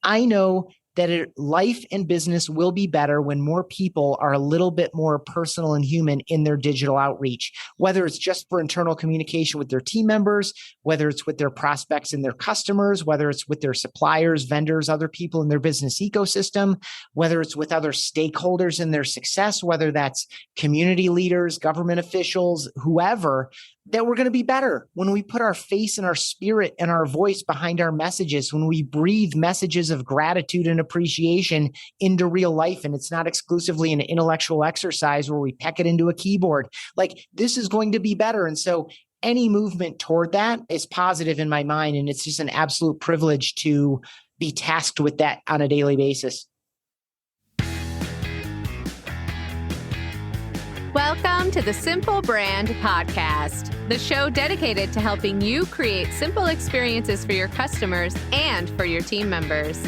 I know that life and business will be better when more people are a little bit more personal and human in their digital outreach, whether it's just for internal communication with their team members, whether it's with their prospects and their customers, whether it's with their suppliers, vendors, other people in their business ecosystem, whether it's with other stakeholders in their success, whether that's community leaders, government officials, whoever, that we're going to be better when we put our face and our spirit and our voice behind our messages, when we breathe messages of gratitude and appreciation into real life. And it's not exclusively an intellectual exercise where we peck it into a keyboard. Like, this is going to be better. And so any movement toward that is positive in my mind. And it's just an absolute privilege to be tasked with that on a daily basis. Welcome to the Simple Brand Podcast, the show dedicated to helping you create simple experiences for your customers and for your team members.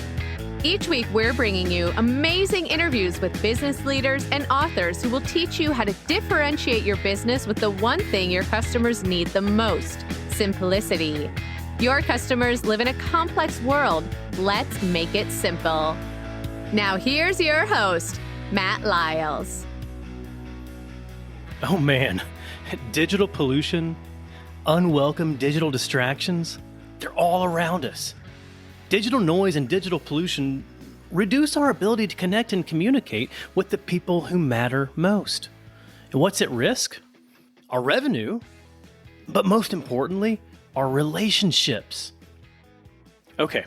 Each week, we're bringing you amazing interviews with business leaders and authors who will teach you how to differentiate your business with the one thing your customers need the most: simplicity. Your customers live in a complex world. Let's make it simple. Now, here's your host, Matt Lyles. Oh man, digital pollution, unwelcome digital distractions, they're all around us. Digital noise and digital pollution reduce our ability to connect and communicate with the people who matter most. And what's at risk? Our revenue, but most importantly, our relationships. Okay,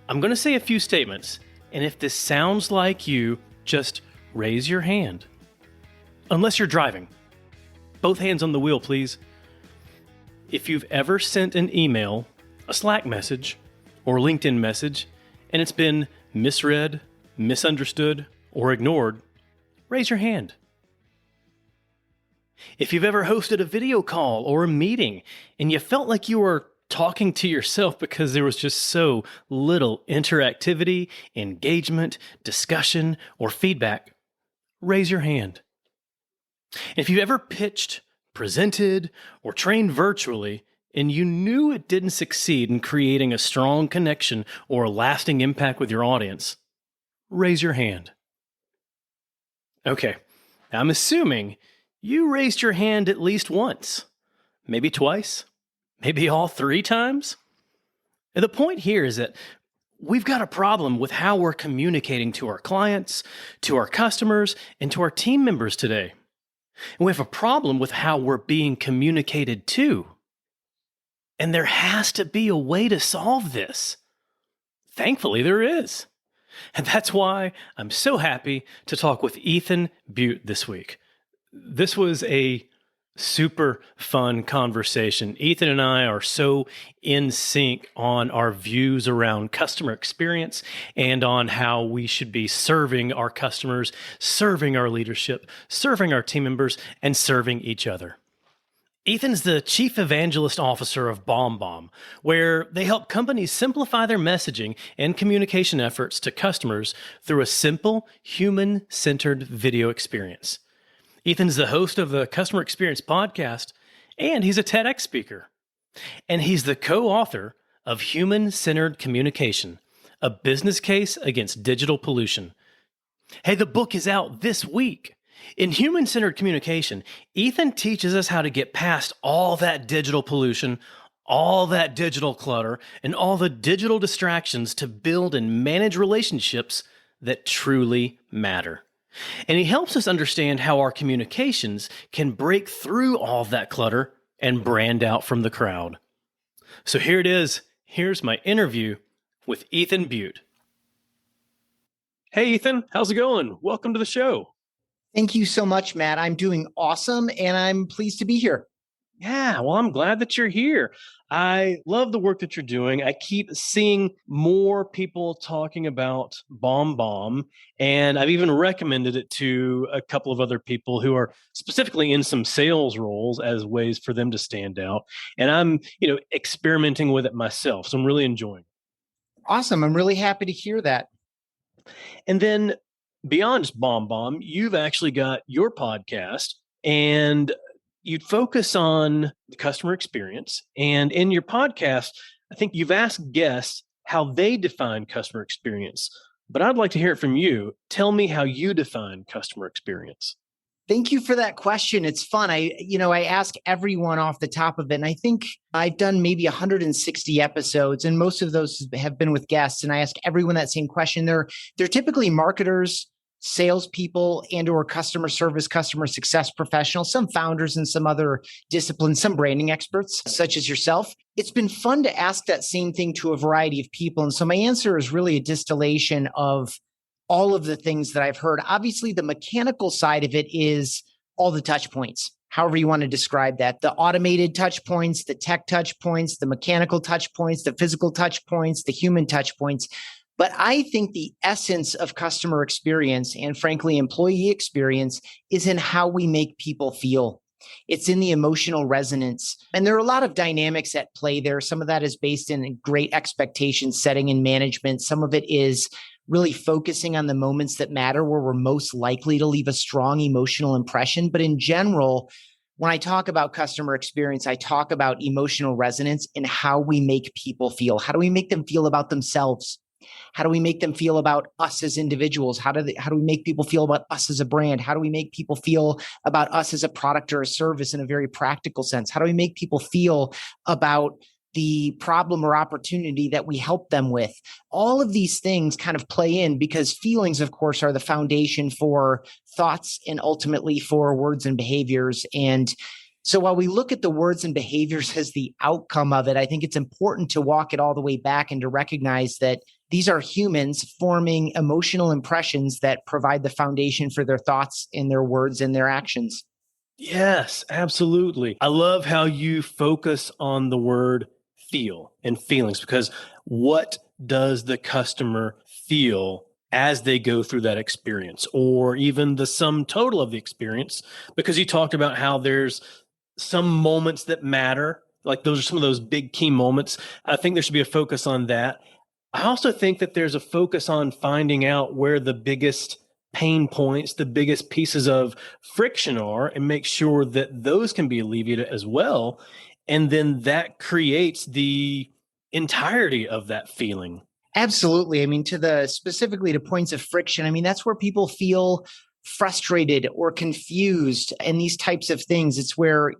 I'm going to say a few statements, and if this sounds like you, just raise your hand. Unless you're driving. Both hands on the wheel, please. If you've ever sent an email, a Slack message, or LinkedIn message, and it's been misread, misunderstood, or ignored, raise your hand. If you've ever hosted a video call or a meeting, and you felt like you were talking to yourself because there was just so little interactivity, engagement, discussion, or feedback, raise your hand. If you've ever pitched, presented, or trained virtually, and you knew it didn't succeed in creating a strong connection or a lasting impact with your audience, raise your hand. Okay, I'm assuming you raised your hand at least once, maybe twice, maybe all 3 times. And the point here is that we've got a problem with how we're communicating to our clients, to our customers, and to our team members today. And we have a problem with how we're being communicated to. And there has to be a way to solve this. Thankfully, there is. And that's why I'm so happy to talk with Ethan Beute this week. This was a super fun conversation. Ethan and I are so in sync on our views around customer experience and on how we should be serving our customers, serving our leadership, serving our team members, and serving each other. Ethan's the Chief Evangelist Officer of BombBomb, where they help companies simplify their messaging and communication efforts to customers through a simple, human-centered video experience. Ethan's the host of the Customer Experience podcast, and he's a TEDx speaker. And he's the co-author of Human-Centered Communication, a business case against digital pollution. Hey, the book is out this week. In Human-Centered Communication, Ethan teaches us how to get past all that digital pollution, all that digital clutter, and all the digital distractions to build and manage relationships that truly matter. And he helps us understand how our communications can break through all of that clutter and brand out from the crowd. So here it is. Here's my interview with Ethan Beute. Hey, Ethan, how's it going? Welcome to the show. Thank you so much, Matt. I'm doing awesome, and I'm pleased to be here. Yeah, well, I'm glad that you're here. I love the work that you're doing. I keep seeing more people talking about BombBomb, and I've even recommended it to a couple of other people who are specifically in some sales roles as ways for them to stand out. And I'm, experimenting with it myself, so I'm really enjoying it. Awesome. I'm really happy to hear that. And then beyond just BombBomb, you've actually got your podcast, and you'd focus on the customer experience. And in your podcast, I think you've asked guests how they define customer experience. But I'd like to hear it from you. Tell me how you define customer experience. Thank you for that question. It's fun. I ask everyone off the top of it. And I think I've done maybe 160 episodes, and most of those have been with guests. And I ask everyone that same question. They're typically marketers, salespeople, and or customer service, customer success professionals, some founders and some other disciplines, some branding experts, such as yourself. It's been fun to ask that same thing to a variety of people. And so my answer is really a distillation of all of the things that I've heard. Obviously, the mechanical side of it is all the touch points, however you want to describe that. The automated touch points, the tech touch points, the mechanical touch points, the physical touch points, the human touch points. But I think the essence of customer experience and frankly, employee experience is in how we make people feel. It's in the emotional resonance. And there are a lot of dynamics at play there. Some of that is based in great expectation setting and management. Some of it is really focusing on the moments that matter where we're most likely to leave a strong emotional impression. But in general, when I talk about customer experience, I talk about emotional resonance and how we make people feel. How do we make them feel about themselves? How do we make them feel about us as individuals? How do we make people feel about us as a brand? How do we make people feel about us as a product or a service in a very practical sense? How do we make people feel about the problem or opportunity that we help them with? All of these things kind of play in because feelings, of course, are the foundation for thoughts and ultimately for words and behaviors. And so while we look at the words and behaviors as the outcome of it, I think it's important to walk it all the way back and to recognize that these are humans forming emotional impressions that provide the foundation for their thoughts and their words and their actions. Yes, absolutely. I love how you focus on the word feel and feelings, because what does the customer feel as they go through that experience, or even the sum total of the experience? Because you talked about how there's some moments that matter, like those are some of those big key moments. I think there should be a focus on that. I also think that there's a focus on finding out where the biggest pain points, the biggest pieces of friction are, and make sure that those can be alleviated as well. And then that creates the entirety of that feeling. Absolutely. I mean, specifically to points of friction, I mean, that's where people feel frustrated or confused and these types of things. It's where,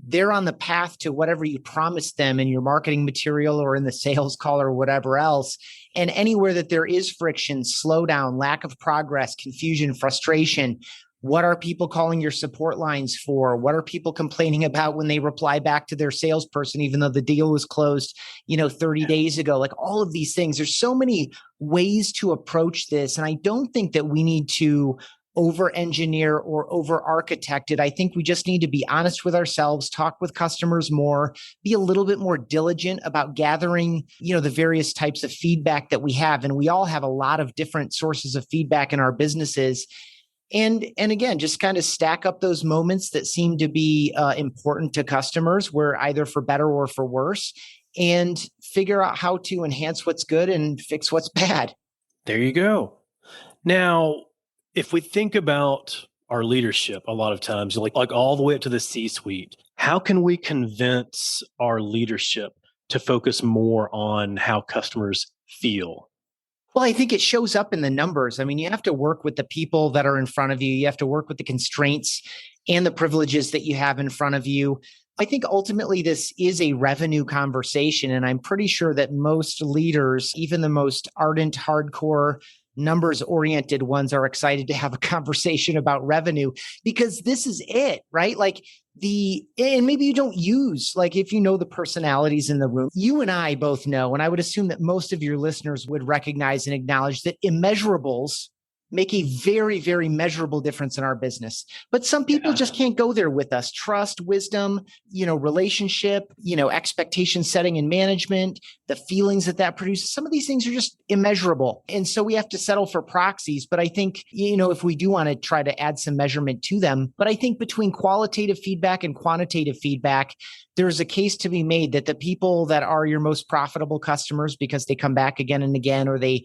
they're on the path to whatever you promised them in your marketing material or in the sales call or whatever else. And anywhere that there is friction, slowdown, lack of progress, confusion, frustration, what are people calling your support lines for? What are people complaining about when they reply back to their salesperson, even though the deal was closed, 30 days ago? Like all of these things, there's so many ways to approach this. And I don't think that we need to over-engineer or over-architect it. I think we just need to be honest with ourselves, talk with customers more, be a little bit more diligent about gathering, the various types of feedback that we have. And we all have a lot of different sources of feedback in our businesses. And again, just kind of stack up those moments that seem to be important to customers, where either for better or for worse, and figure out how to enhance what's good and fix what's bad. There you go. Now, if we think about our leadership, a lot of times, like all the way up to the C-suite, how can we convince our leadership to focus more on how customers feel? Well, I think it shows up in the numbers. I mean, you have to work with the people that are in front of you. You have to work with the constraints and the privileges that you have in front of you. I think ultimately this is a revenue conversation. And I'm pretty sure that most leaders, even the most ardent, hardcore, numbers-oriented ones, are excited to have a conversation about revenue because this is it, right? And maybe you don't use, if you know the personalities in the room, you and I both know, and I would assume that most of your listeners would recognize and acknowledge that immeasurables make a very, very measurable difference in our business. But some people just can't go there with us. Trust, wisdom, relationship, expectation setting and management, the feelings that produces. Some of these things are just immeasurable. And so we have to settle for proxies. But I think, if we do want to try to add some measurement to them, but I think between qualitative feedback and quantitative feedback, there's a case to be made that the people that are your most profitable customers because they come back again and again, or they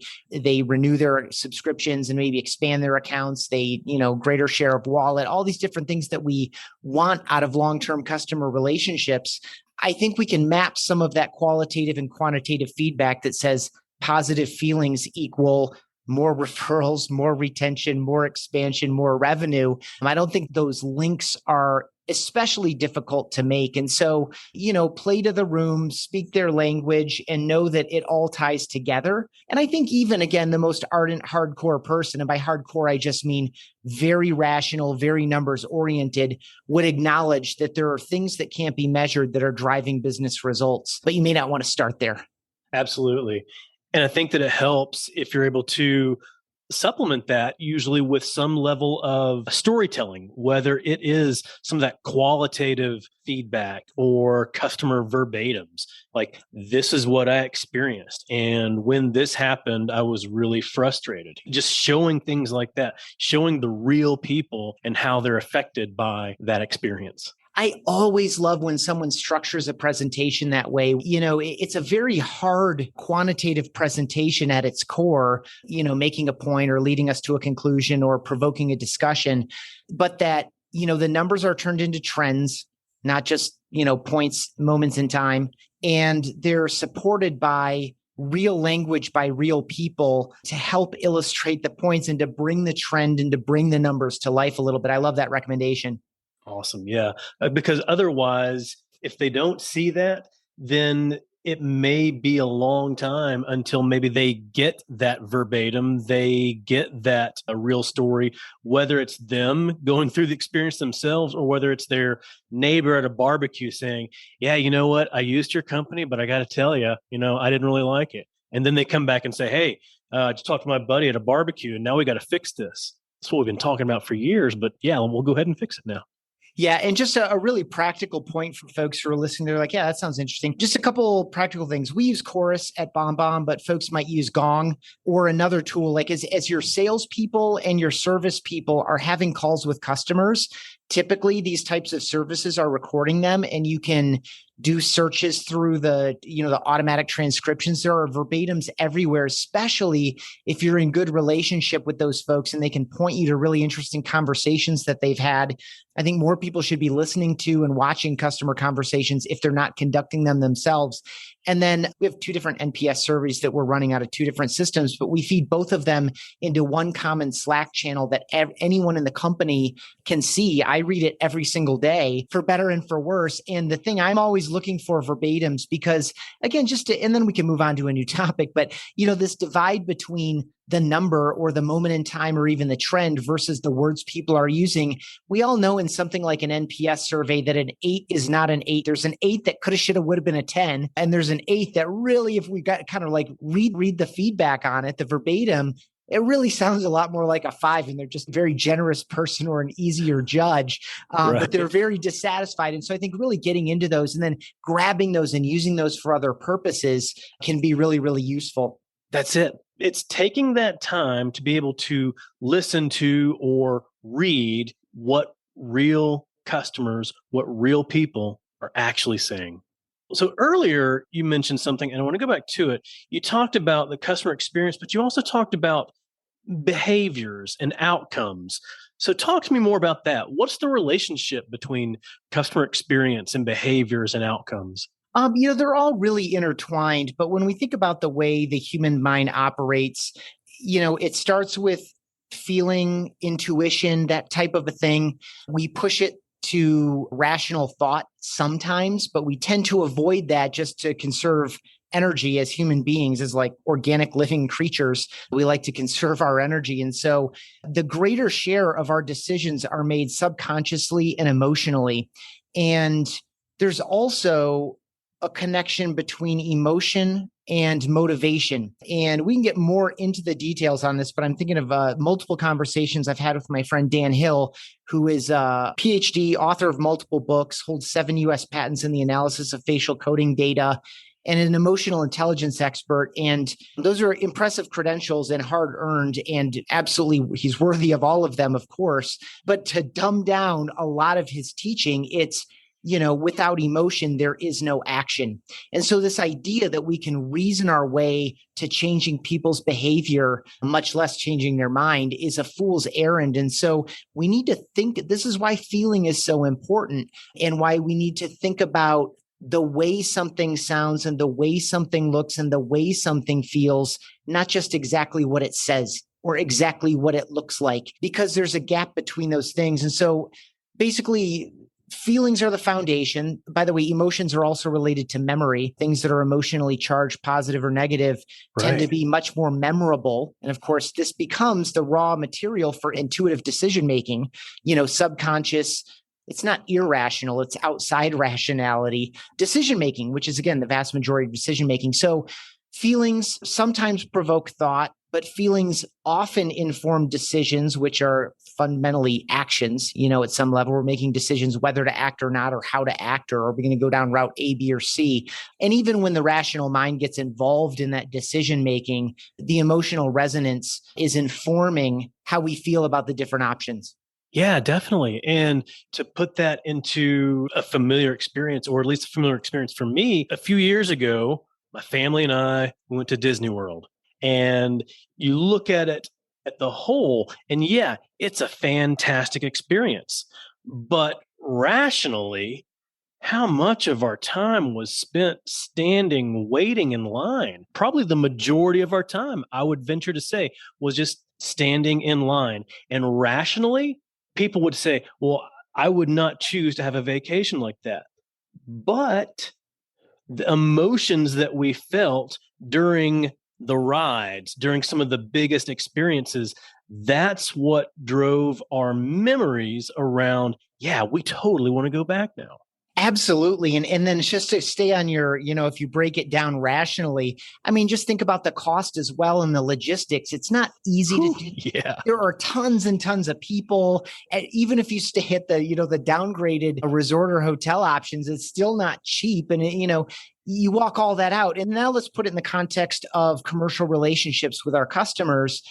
renew their subscriptions and maybe expand their accounts, they, greater share of wallet, all these different things that we want out of long-term customer relationships. I think we can map some of that qualitative and quantitative feedback that says positive feelings equal more referrals, more retention, more expansion, more revenue. I don't think those links are especially difficult to make. And so, play to the room, speak their language, and know that it all ties together. And I think even, again, the most ardent, hardcore person, and by hardcore, I just mean very rational, very numbers oriented, would acknowledge that there are things that can't be measured that are driving business results, but you may not want to start there. Absolutely. And I think that it helps if you're able to supplement that usually with some level of storytelling, whether it is some of that qualitative feedback or customer verbatims, like this is what I experienced. And when this happened, I was really frustrated. Just showing things like that, showing the real people and how they're affected by that experience. I always love when someone structures a presentation that way. It's a very hard quantitative presentation at its core, making a point or leading us to a conclusion or provoking a discussion, but that, the numbers are turned into trends, not just, points, moments in time, and they're supported by real language by real people to help illustrate the points and to bring the trend and to bring the numbers to life a little bit. I love that recommendation. Awesome. Yeah. Because otherwise, if they don't see that, then it may be a long time until maybe they get that verbatim, they get that a real story, whether it's them going through the experience themselves or whether it's their neighbor at a barbecue saying, yeah, you know what? I used your company, but I got to tell you, I didn't really like it. And then they come back and say, hey, I just talked to my buddy at a barbecue and now we got to fix this. That's what we've been talking about for years, but yeah, we'll go ahead and fix it now. Yeah. And just a really practical point for folks who are listening. They're like, yeah, that sounds interesting. Just a couple practical things. We use Chorus at BombBomb, but folks might use Gong or another tool. Like as your salespeople and your service people are having calls with customers, typically these types of services are recording them and you can do searches through the automatic transcriptions. There are verbatims everywhere, especially if you're in good relationship with those folks and they can point you to really interesting conversations that they've had. I think more people should be listening to and watching customer conversations if they're not conducting them themselves. And then we have 2 different NPS surveys that we're running out of 2 different systems, but we feed both of them into one common Slack channel that anyone in the company can see. I read it every single day for better and for worse. And the thing I'm always looking for verbatims because again, and then we can move on to a new topic, but this divide between the number or the moment in time or even the trend versus the words people are using. We all know in something like an NPS survey that an 8 is not an 8. There's an 8 that coulda, shoulda, would have been a 10. And there's an 8 that really, if we got kind of like read the feedback on it, the verbatim, it really sounds a lot more like a 5 and they're just a very generous person or an easier judge, right. But they're very dissatisfied. And so I think really getting into those and then grabbing those and using those for other purposes can be really, really useful. That's it. It's taking that time to be able to listen to or read what real customers, what real people are actually saying. So earlier you mentioned something, and I want to go back to it. You talked about the customer experience, but you also talked about behaviors and outcomes. So talk to me more about that. What's the relationship between customer experience and behaviors and outcomes? They're all really intertwined, but when we think about the way the human mind operates, it starts with feeling, intuition, that type of a thing. We push it to rational thought sometimes, but we tend to avoid that just to conserve energy as human beings, as like organic living creatures. We like to conserve our energy. And so the greater share of our decisions are made subconsciously and emotionally. And there's also a connection between emotion and motivation. And we can get more into the details on this, but I'm thinking of multiple conversations I've had with my friend Dan Hill, who is a PhD, author of multiple books, holds 7 US patents in the analysis of facial coding data, and an emotional intelligence expert. And those are impressive credentials and hard earned. And absolutely, he's worthy of all of them, of course. But to dumb down a lot of his teaching, it's without emotion, there is no action. And so this idea that we can reason our way to changing people's behavior, much less changing their mind, is a fool's errand. And so we need to think, this is why feeling is so important and why we need to think about the way something sounds and the way something looks and the way something feels, not just exactly what it says or exactly what it looks like, because there's a gap between those things. And so basically, feelings are the foundation. By the way, emotions are also related to memory. Things that are emotionally charged, positive or negative, tend to be much more memorable. And of course, this becomes the raw material for intuitive decision making, subconscious. It's not irrational, it's outside rationality, decision making, which is, again, the vast majority of decision making. So feelings sometimes provoke thought, but feelings often inform decisions, which are fundamentally actions. At some level, we're making decisions whether to act or not, or how to act, or are we going to go down route A, B, or C? And even when the rational mind gets involved in that decision making, the emotional resonance is informing how we feel about the different options. Yeah, definitely. And to put that into a familiar experience, or at least a familiar experience for me, a few years ago, my family and I went to Disney World. And you look at it at the whole, and yeah, it's a fantastic experience. But rationally, how much of our time was spent standing, waiting in line? Probably the majority of our time, I would venture to say, was just standing in line. And rationally, people would say, well, I would not choose to have a vacation like that. But the emotions that we felt during the rides, during some of the biggest experiences, that's what drove our memories around, yeah, we totally want to go back now. Absolutely. And then just to stay on your, if you break it down rationally, I mean, just think about the cost as well and the logistics. It's not easy to do. Yeah. There are tons and tons of people. And even if you stay at the, the downgraded resort or hotel options, it's still not cheap. And, you walk all that out. And now let's put it in the context of commercial relationships with our customers.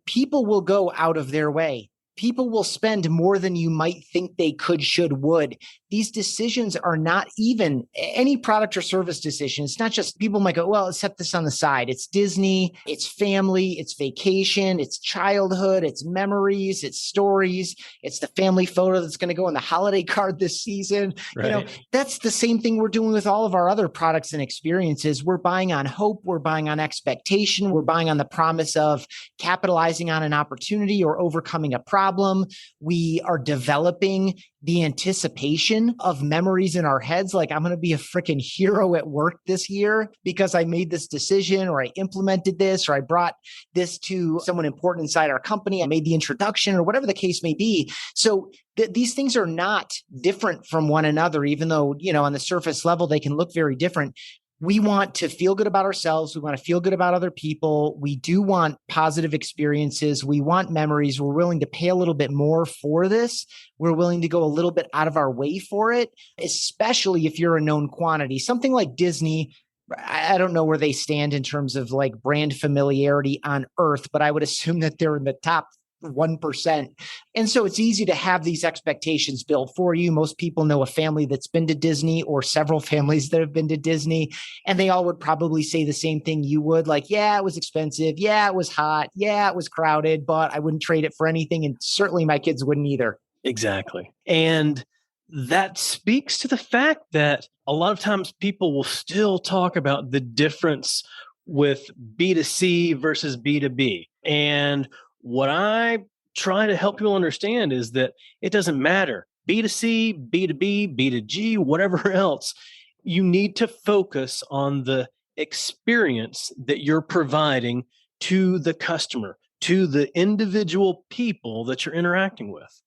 People will go out of their way. People will spend more than you might think they could, should, would. These decisions are not even any product or service decision. It's not just people might go, well, let's set this on the side. It's Disney, it's family, it's vacation, it's childhood, it's memories, it's stories, it's the family photo that's going to go on the holiday card this season. Right. That's the same thing we're doing with all of our other products and experiences. We're buying on hope. We're buying on expectation. We're buying on the promise of capitalizing on an opportunity or overcoming a problem. We are developing the anticipation of memories in our heads. Like, I'm going to be a freaking hero at work this year because I made this decision, or I implemented this, or I brought this to someone important inside our company. I made the introduction, or whatever the case may be. So these things are not different from one another, even though, on the surface level, they can look very different. We want to feel good about ourselves. We want to feel good about other people. We do want positive experiences. We want memories. We're willing to pay a little bit more for this. We're willing to go a little bit out of our way for it, especially if you're a known quantity. Something like Disney, I don't know where they stand in terms of like brand familiarity on earth, but I would assume that they're in the top 1%. And so it's easy to have these expectations built for you. Most people know a family that's been to Disney, or several families that have been to Disney, and they all would probably say the same thing you would, like, yeah, it was expensive. Yeah, it was hot. Yeah, it was crowded, but I wouldn't trade it for anything. And certainly my kids wouldn't either. Exactly. And that speaks to the fact that a lot of times people will still talk about the difference with B2C versus B2B. And what I try to help people understand is that it doesn't matter. B2C, B2B, B2G, whatever else, you need to focus on the experience that you're providing to the customer, to the individual people that you're interacting with.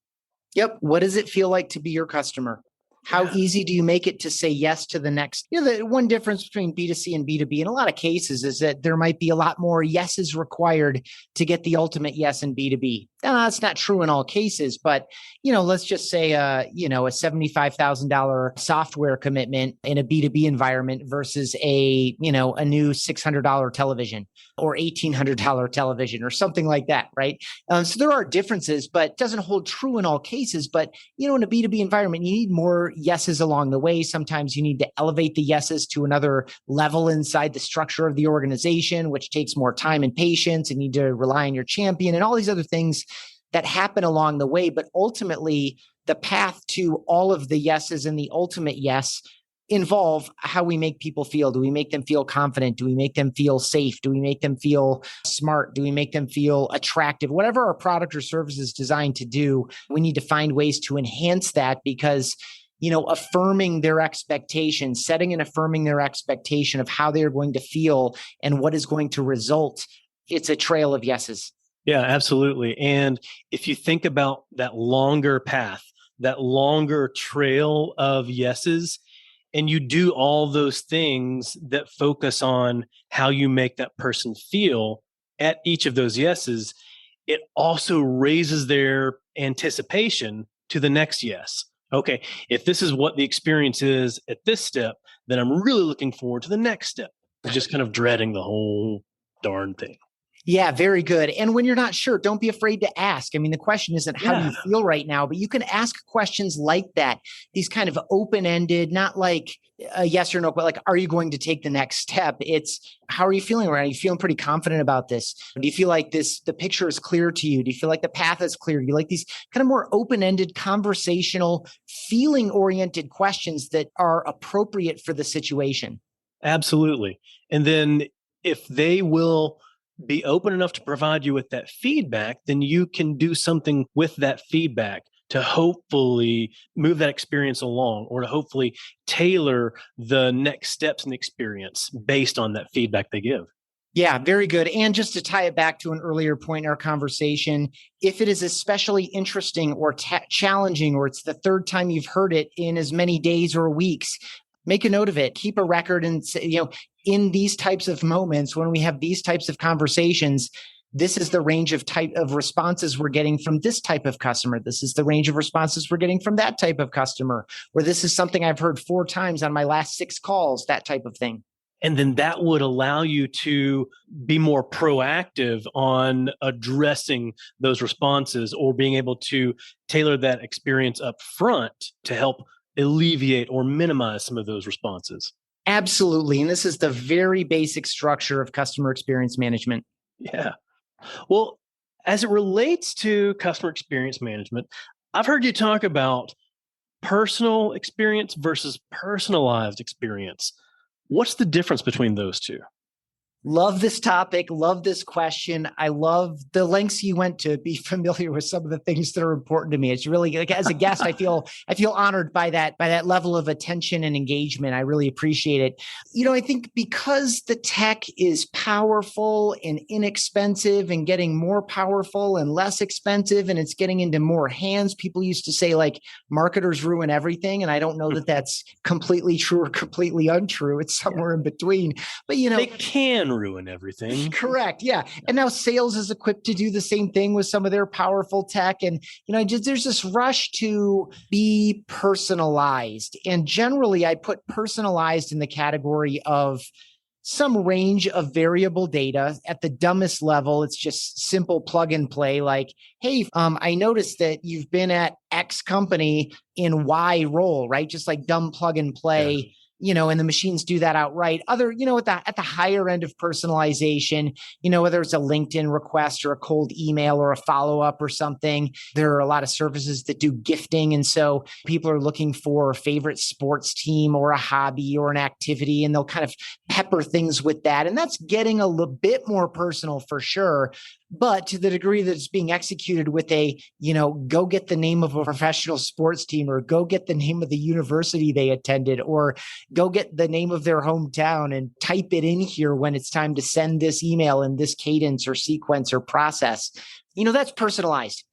Yep. What does it feel like to be your customer? How easy do you make it to say yes to the next? The one difference between B2C and B2B in a lot of cases is that there might be a lot more yeses required to get the ultimate yes in B2B. Now, that's not true in all cases, but, let's just say, a $75,000 software commitment in a B2B environment versus a new $600 television or $1,800 television or something like that, right? So there are differences, but it doesn't hold true in all cases. But, in a B2B environment, you need more yeses along the way. Sometimes you need to elevate the yeses to another level inside the structure of the organization, which takes more time and patience, and you need to rely on your champion and all these other things that happen along the way. But ultimately, the path to all of the yeses and the ultimate yes involve how we make people feel. Do we make them feel confident? Do we make them feel safe? Do we make them feel smart? Do we make them feel attractive? Whatever our product or service is designed to do, we need to find ways to enhance that because affirming their expectations, setting and affirming their expectation of how they are going to feel and what is going to result. It's a trail of yeses. Yeah, absolutely. And if you think about that longer path, that longer trail of yeses, and you do all those things that focus on how you make that person feel at each of those yeses, it also raises their anticipation to the next yes. Okay, if this is what the experience is at this step, then I'm really looking forward to the next step. Just kind of dreading the whole darn thing. Yeah, very good. And when you're not sure, don't be afraid to ask. I mean, the question isn't how do you feel right now, but you can ask questions like that, these kind of open-ended, not like a yes or no, but like, are you going to take the next step? It's how are you feeling right now? Are you feeling pretty confident about this? Do you feel like the picture is clear to you? Do you feel like the path is clear? Do you like these kind of more open-ended, conversational, feeling-oriented questions that are appropriate for the situation? Absolutely. And then if they will be open enough to provide you with that feedback, then you can do something with that feedback to hopefully move that experience along or to hopefully tailor the next steps in the experience based on that feedback they give. Yeah, very good. And just to tie it back to an earlier point in our conversation, if it is especially interesting or challenging, or it's the third time you've heard it in as many days or weeks, make a note of it, keep a record and say, in these types of moments, when we have these types of conversations, this is the range of type of responses we're getting from this type of customer. This is the range of responses we're getting from that type of customer, or this is something I've heard 4 times on my last 6 calls, that type of thing. And then that would allow you to be more proactive on addressing those responses or being able to tailor that experience up front to help alleviate or minimize some of those responses. Absolutely. And this is the very basic structure of customer experience management. Yeah. Well, as it relates to customer experience management, I've heard you talk about personal experience versus personalized experience. What's the difference between those two? Love this topic. Love this question. I love the lengths you went to be familiar with some of the things that are important to me. It's really like, as a guest, I feel honored by that level of attention and engagement. I really appreciate it. I think because the tech is powerful and inexpensive and getting more powerful and less expensive, and it's getting into more hands. People used to say like marketers ruin everything. And I don't know that that's completely true or completely untrue. It's somewhere in between, but they can ruin everything. Correct. Yeah. And now sales is equipped to do the same thing with some of their powerful tech. And, there's this rush to be personalized. And generally, I put personalized in the category of some range of variable data. At the dumbest level, it's just simple plug and play. Like, hey, I noticed that you've been at X company in Y role, right? Just like dumb plug and play. Yeah. And the machines do that outright. Other, at the higher end of personalization, whether it's a LinkedIn request or a cold email or a follow-up or something, there are a lot of services that do gifting. And so people are looking for a favorite sports team or a hobby or an activity, and they'll kind of pepper things with that. And that's getting a little bit more personal for sure. But to the degree that it's being executed with a, go get the name of a professional sports team, or go get the name of the university they attended, or go get the name of their hometown and type it in here when it's time to send this email in this cadence or sequence or process, that's personalized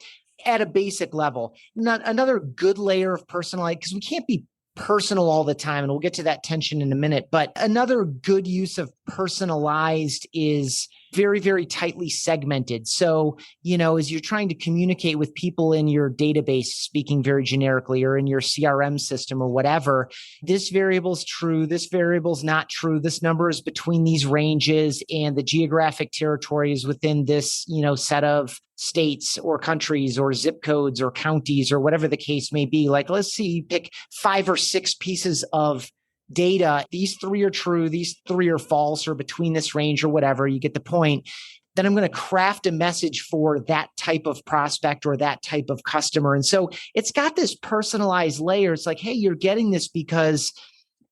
at a basic level. Another good layer of personalized, because we can't be personal all the time, and we'll get to that tension in a minute. But another good use of personalized is very, very tightly segmented. So, as you're trying to communicate with people in your database, speaking very generically, or in your CRM system or whatever, this variable is true, this variable is not true, this number is between these ranges, and the geographic territory is within this, set of states or countries or zip codes or counties or whatever the case may be. Like, let's see, pick 5 or 6 pieces of data. These 3 are true, these 3 are false, or between this range or whatever. You get the point. Then I'm going to craft a message for that type of prospect or that type of customer. And so it's got this personalized layer. It's like, hey, you're getting this because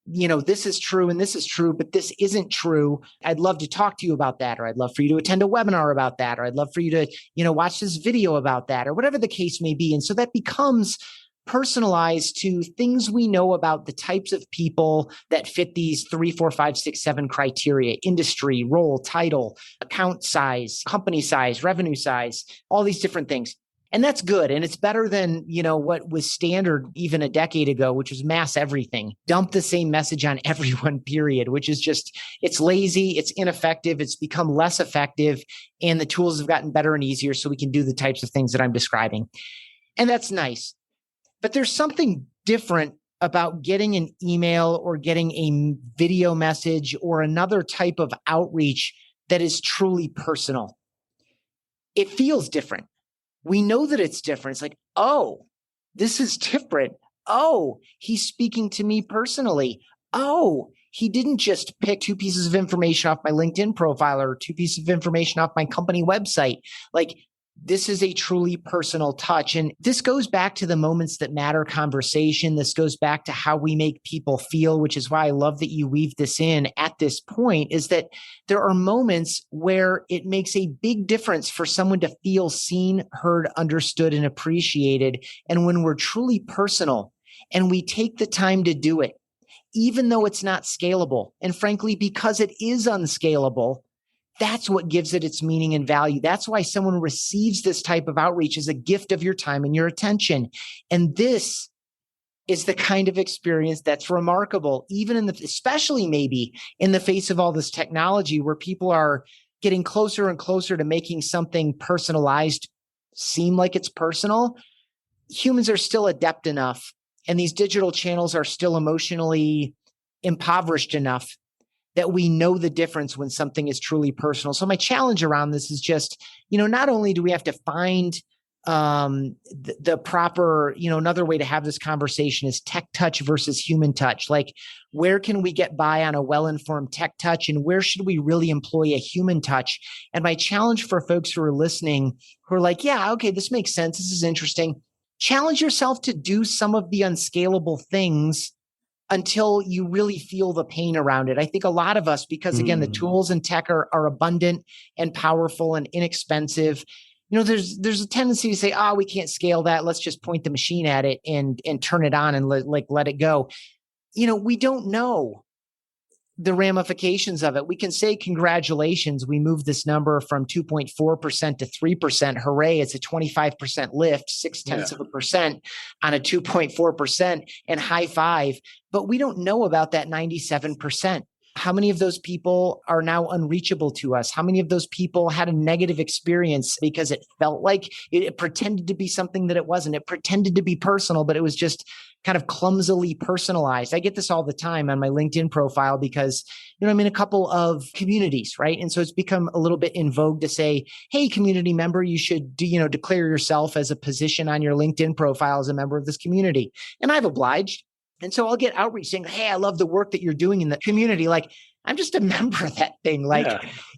this is true and this is true, but this isn't true. I'd love to talk to you about that, or I'd love for you to attend a webinar about that, or I'd love for you to, watch this video about that, or whatever the case may be. And so that becomes personalized to things we know about the types of people that fit these 3, 4, 5, 6, 7 criteria: industry, role, title, account size, company size, revenue size, all these different things. And that's good. And it's better than, what was standard even a decade ago, which was mass everything. Dump the same message on everyone, period, which is just, it's lazy, it's ineffective, it's become less effective, and the tools have gotten better and easier so we can do the types of things that I'm describing. And that's nice. But there's something different about getting an email or getting a video message or another type of outreach that is truly personal. It feels different. We know that it's different. It's like, oh, this is different. Oh, he's speaking to me personally. Oh, he didn't just pick 2 pieces of information off my LinkedIn profile or 2 pieces of information off my company website. Like, this is a truly personal touch. And this goes back to the moments that matter conversation. This goes back to how we make people feel, which is why I love that you weave this in at this point, is that there are moments where it makes a big difference for someone to feel seen, heard, understood, and appreciated. And when we're truly personal and we take the time to do it, even though it's not scalable, and frankly, because it is unscalable, that's what gives it its meaning and value. That's why someone receives this type of outreach as a gift of your time and your attention. And this is the kind of experience that's remarkable, even especially maybe in the face of all this technology where people are getting closer and closer to making something personalized seem like it's personal. Humans are still adept enough, and these digital channels are still emotionally impoverished enough that we know the difference when something is truly personal. So my challenge around this is just, not only do we have to find the proper, another way to have this conversation is tech touch versus human touch. Like, where can we get by on a well-informed tech touch, and where should we really employ a human touch? And my challenge for folks who are listening, who are like, yeah, okay, this makes sense, this is interesting. Challenge yourself to do some of the unscalable things until you really feel the pain around it. I think a lot of us, because again, the tools and tech are abundant and powerful and inexpensive. There's a tendency to say, we can't scale that. Let's just point the machine at it and turn it on and let it go. We don't know the ramifications of it. We can say, congratulations, we moved this number from 2.4% to 3%. Hooray, it's a 25% lift, 0.6% on a 2.4%, and high five. But we don't know about that 97%. How many of those people are now unreachable to us? How many of those people had a negative experience because it felt like it pretended to be something that it wasn't? It pretended to be personal, but it was just kind of clumsily personalized. I get this all the time on my LinkedIn profile because, I'm in a couple of communities, right? And so it's become a little bit in vogue to say, hey, community member, you should declare yourself as a position on your LinkedIn profile as a member of this community. And I've obliged. And so I'll get outreach saying, hey, I love the work that you're doing in the community. Like, I'm just a member of that thing. Like,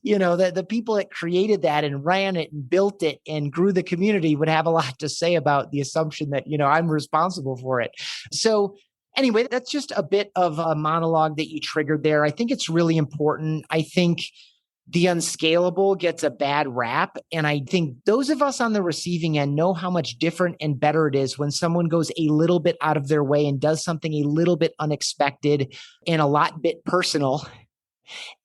the people that created that and ran it and built it and grew the community would have a lot to say about the assumption that, I'm responsible for it. So anyway, that's just a bit of a monologue that you triggered there. I think it's really important. I think the unscalable gets a bad rap. And I think those of us on the receiving end know how much different and better it is when someone goes a little bit out of their way and does something a little bit unexpected and a lot bit personal.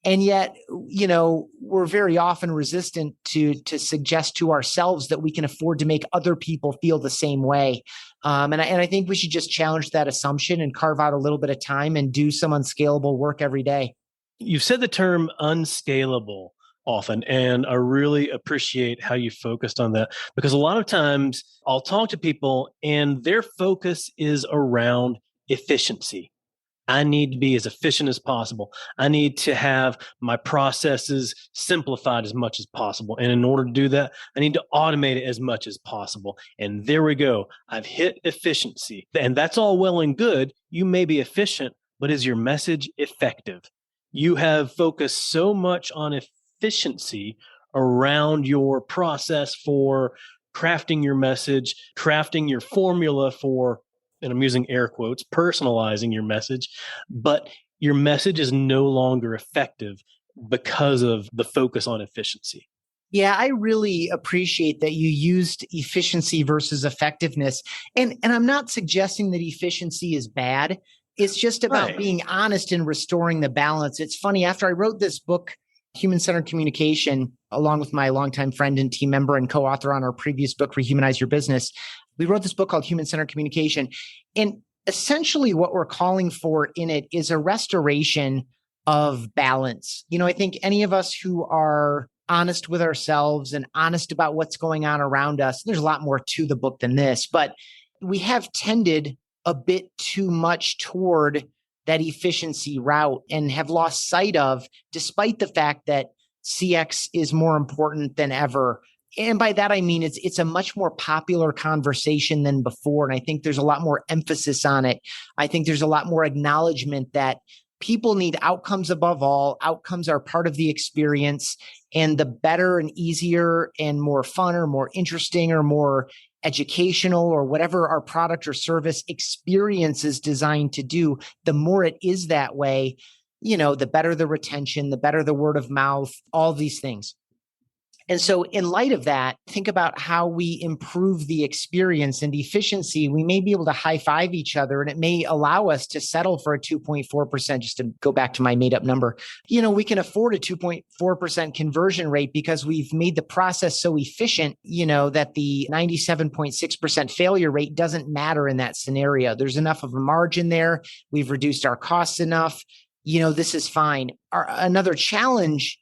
And yet, we're very often resistant to suggest to ourselves that we can afford to make other people feel the same way. And I think we should just challenge that assumption and carve out a little bit of time and do some unscalable work every day. You've said the term unscalable often, and I really appreciate how you focused on that, because a lot of times I'll talk to people and their focus is around efficiency. I need to be as efficient as possible. I need to have my processes simplified as much as possible. And in order to do that, I need to automate it as much as possible. And there we go. I've hit efficiency. And that's all well and good. You may be efficient, but is your message effective? You have focused so much on efficiency around your process for crafting your message, crafting your formula for and I'm using air quotes, personalizing your message, but your message is no longer effective because of the focus on efficiency. Yeah, I really appreciate that you used efficiency versus effectiveness. And I'm not suggesting that efficiency is bad. It's just about Right. being honest and restoring the balance. It's funny, after I wrote this book, Human Centered Communication, along with my longtime friend and team member and co-author on our previous book, Rehumanize Your Business, we wrote this book called Human Centered Communication. And essentially what we're calling for in it is a restoration of balance. I think any of us who are honest with ourselves and honest about what's going on around us, there's a lot more to the book than this, but we have tended a bit too much toward that efficiency route and have lost sight of, despite the fact that CX is more important than ever. And by that, I mean, it's a much more popular conversation than before. And I think there's a lot more emphasis on it. I think there's a lot more acknowledgement that people need outcomes above all. Outcomes are part of the experience. And the better and easier and more fun or more interesting or more educational or whatever our product or service experience is designed to do, the more it is that way, the better the retention, the better the word of mouth, all these things. And so in light of that, think about how we improve the experience and efficiency. We may be able to high five each other, and it may allow us to settle for a 2.4%, just to go back to my made up number. We can afford a 2.4% conversion rate because we've made the process so efficient, that the 97.6% failure rate doesn't matter in that scenario. There's enough of a margin there. We've reduced our costs enough. This is fine. Another challenge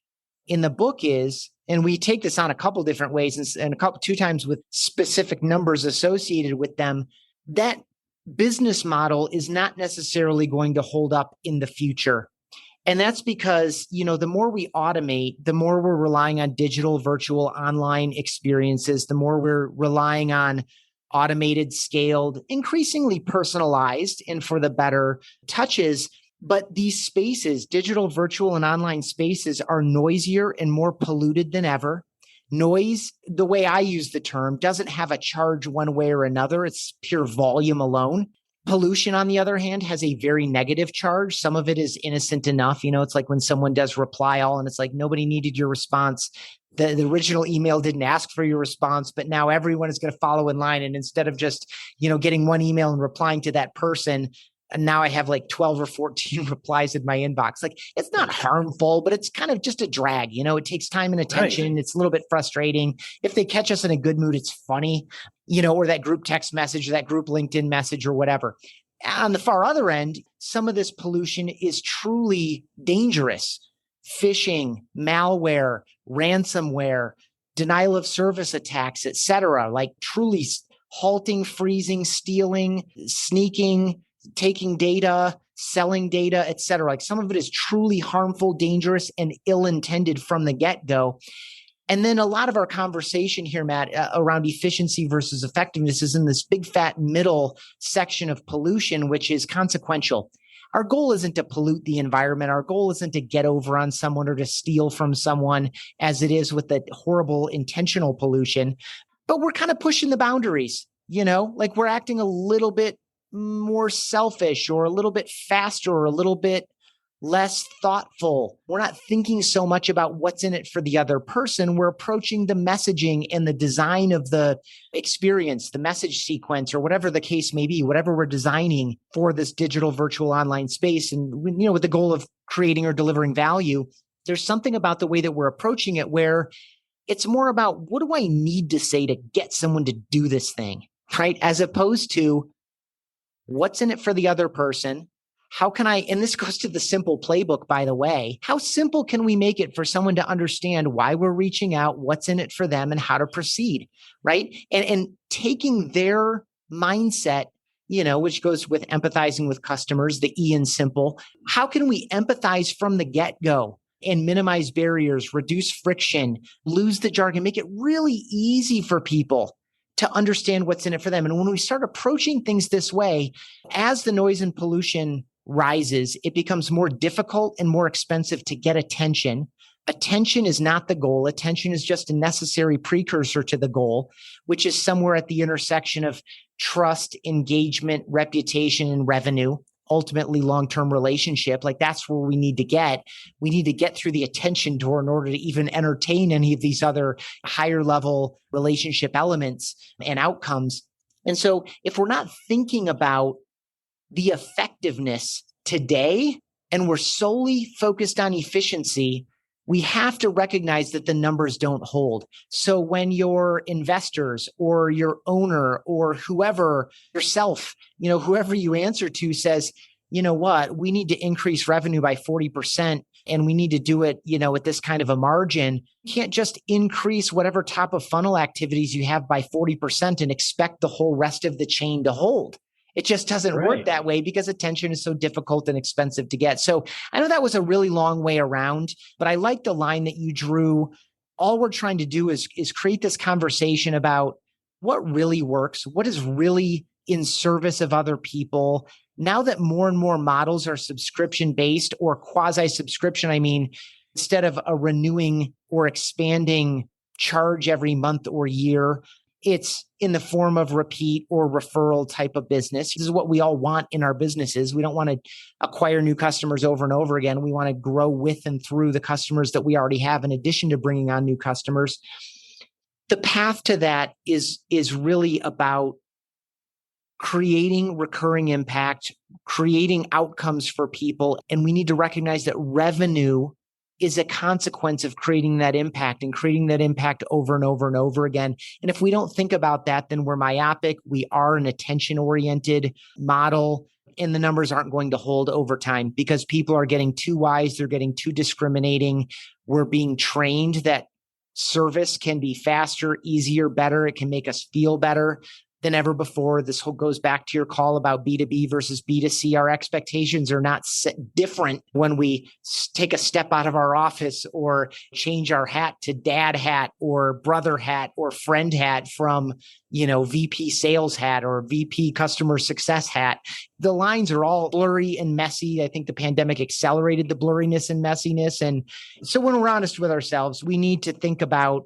in the book is, and we take this on a couple different ways and two times with specific numbers associated with them, that business model is not necessarily going to hold up in the future. And that's because, the more we automate, the more we're relying on digital, virtual, online experiences, the more we're relying on automated, scaled, increasingly personalized, and for the better touches. But these spaces, digital, virtual, and online spaces, are noisier and more polluted than ever. Noise, the way I use the term, doesn't have a charge one way or another. It's pure volume alone. Pollution, on the other hand, has a very negative charge. Some of it is innocent enough. It's like when someone does reply all and it's like, nobody needed your response. The original email didn't ask for your response, but now everyone is going to follow in line. And instead of just, getting one email and replying to that person, and now I have like 12 or 14 replies in my inbox. Like, it's not harmful, but it's kind of just a drag. It takes time and attention. Right. It's a little bit frustrating. If they catch us in a good mood, it's funny, or that group text message, or that group LinkedIn message or whatever. On the far other end, some of this pollution is truly dangerous. Phishing, malware, ransomware, denial of service attacks, et cetera, like truly halting, freezing, stealing, sneaking, taking data, selling data, et cetera. Like, some of it is truly harmful, dangerous, and ill-intended from the get-go. And then a lot of our conversation here, Matt, around efficiency versus effectiveness is in this big fat middle section of pollution, which is consequential. Our goal isn't to pollute the environment. Our goal isn't to get over on someone or to steal from someone, as it is with the horrible intentional pollution. But we're kind of pushing the boundaries, like we're acting a little bit more selfish or a little bit faster or a little bit less thoughtful. We're not thinking so much about what's in it for the other person. We're approaching the messaging and the design of the experience, the message sequence, or whatever the case may be, whatever we're designing for this digital, virtual, online space. And, with the goal of creating or delivering value, there's something about the way that we're approaching it where it's more about, what do I need to say to get someone to do this thing, right? As opposed to, what's in it for the other person? How can I, and this goes to the simple playbook, by the way, how simple can we make it for someone to understand why we're reaching out, what's in it for them, and how to proceed, right? And taking their mindset, which goes with empathizing with customers, the E in simple. How can we empathize from the get-go and minimize barriers, reduce friction, lose the jargon, make it really easy for people to understand what's in it for them? And when we start approaching things this way, as the noise and pollution rises, it becomes more difficult and more expensive to get attention. Attention is not the goal. Attention is just a necessary precursor to the goal, which is somewhere at the intersection of trust, engagement, reputation, and revenue, ultimately long-term relationship. Like that's where we need to get. We need to get through the attention door in order to even entertain any of these other higher level relationship elements and outcomes. And so if we're not thinking about the effectiveness today and we're solely focused on efficiency, we have to recognize that the numbers don't hold. So when your investors or your owner or whoever, yourself, whoever you answer to says, you know what, we need to increase revenue by 40% and we need to do it, at this kind of a margin, you can't just increase whatever top of funnel activities you have by 40% and expect the whole rest of the chain to hold. It just doesn't work that way because attention is so difficult and expensive to get. So I know that was a really long way around, but I like the line that you drew. All we're trying to do is create this conversation about what really works, what is really in service of other people. Now that more and more models are subscription-based or quasi-subscription, I mean, instead of a renewing or expanding charge every month or year, it's in the form of repeat or referral type of business. This is what we all want in our businesses. We don't want to acquire new customers over and over again. We want to grow with and through the customers that we already have, in addition to bringing on new customers. The path to that is really about creating recurring impact, creating outcomes for people. And we need to recognize that revenue is a consequence of creating that impact and creating that impact over and over and over again. And if we don't think about that, then we're myopic. We are an attention-oriented model, and the numbers aren't going to hold over time because people are getting too wise. They're getting too discriminating. We're being trained that service can be faster, easier, better. It can make us feel better than ever before. This whole goes back to your call about B2B versus B2C. Our expectations are not different when we take a step out of our office or change our hat to dad hat or brother hat or friend hat from, VP sales hat or VP customer success hat. The lines are all blurry and messy. I think the pandemic accelerated the blurriness and messiness. And so when we're honest with ourselves, we need to think about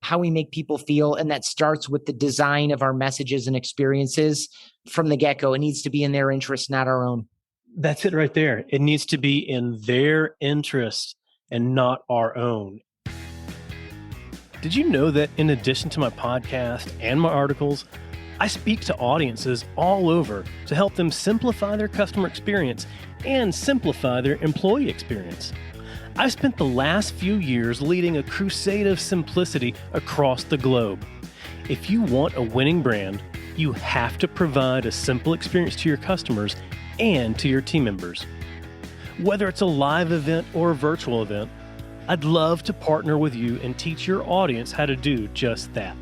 how we make people feel. And that starts with the design of our messages and experiences from the get-go. It needs to be in their interest, not our own. That's it right there. It needs to be in their interest and not our own. Did you know that in addition to my podcast and my articles, I speak to audiences all over to help them simplify their customer experience and simplify their employee experience? I've spent the last few years leading a crusade of simplicity across the globe. If you want a winning brand, you have to provide a simple experience to your customers and to your team members. Whether it's a live event or a virtual event, I'd love to partner with you and teach your audience how to do just that.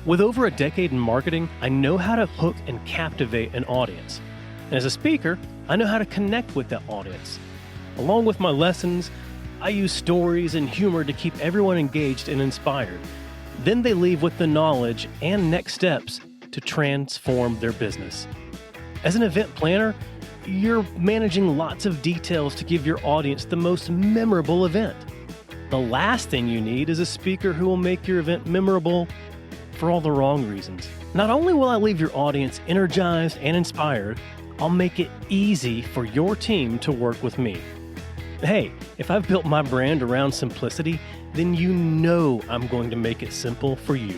With over a decade in marketing, I know how to hook and captivate an audience. And as a speaker, I know how to connect with that audience. Along with my lessons, I use stories and humor to keep everyone engaged and inspired. Then they leave with the knowledge and next steps to transform their business. As an event planner, you're managing lots of details to give your audience the most memorable event. The last thing you need is a speaker who will make your event memorable for all the wrong reasons. Not only will I leave your audience energized and inspired, I'll make it easy for your team to work with me. Hey, if I've built my brand around simplicity, then you know I'm going to make it simple for you.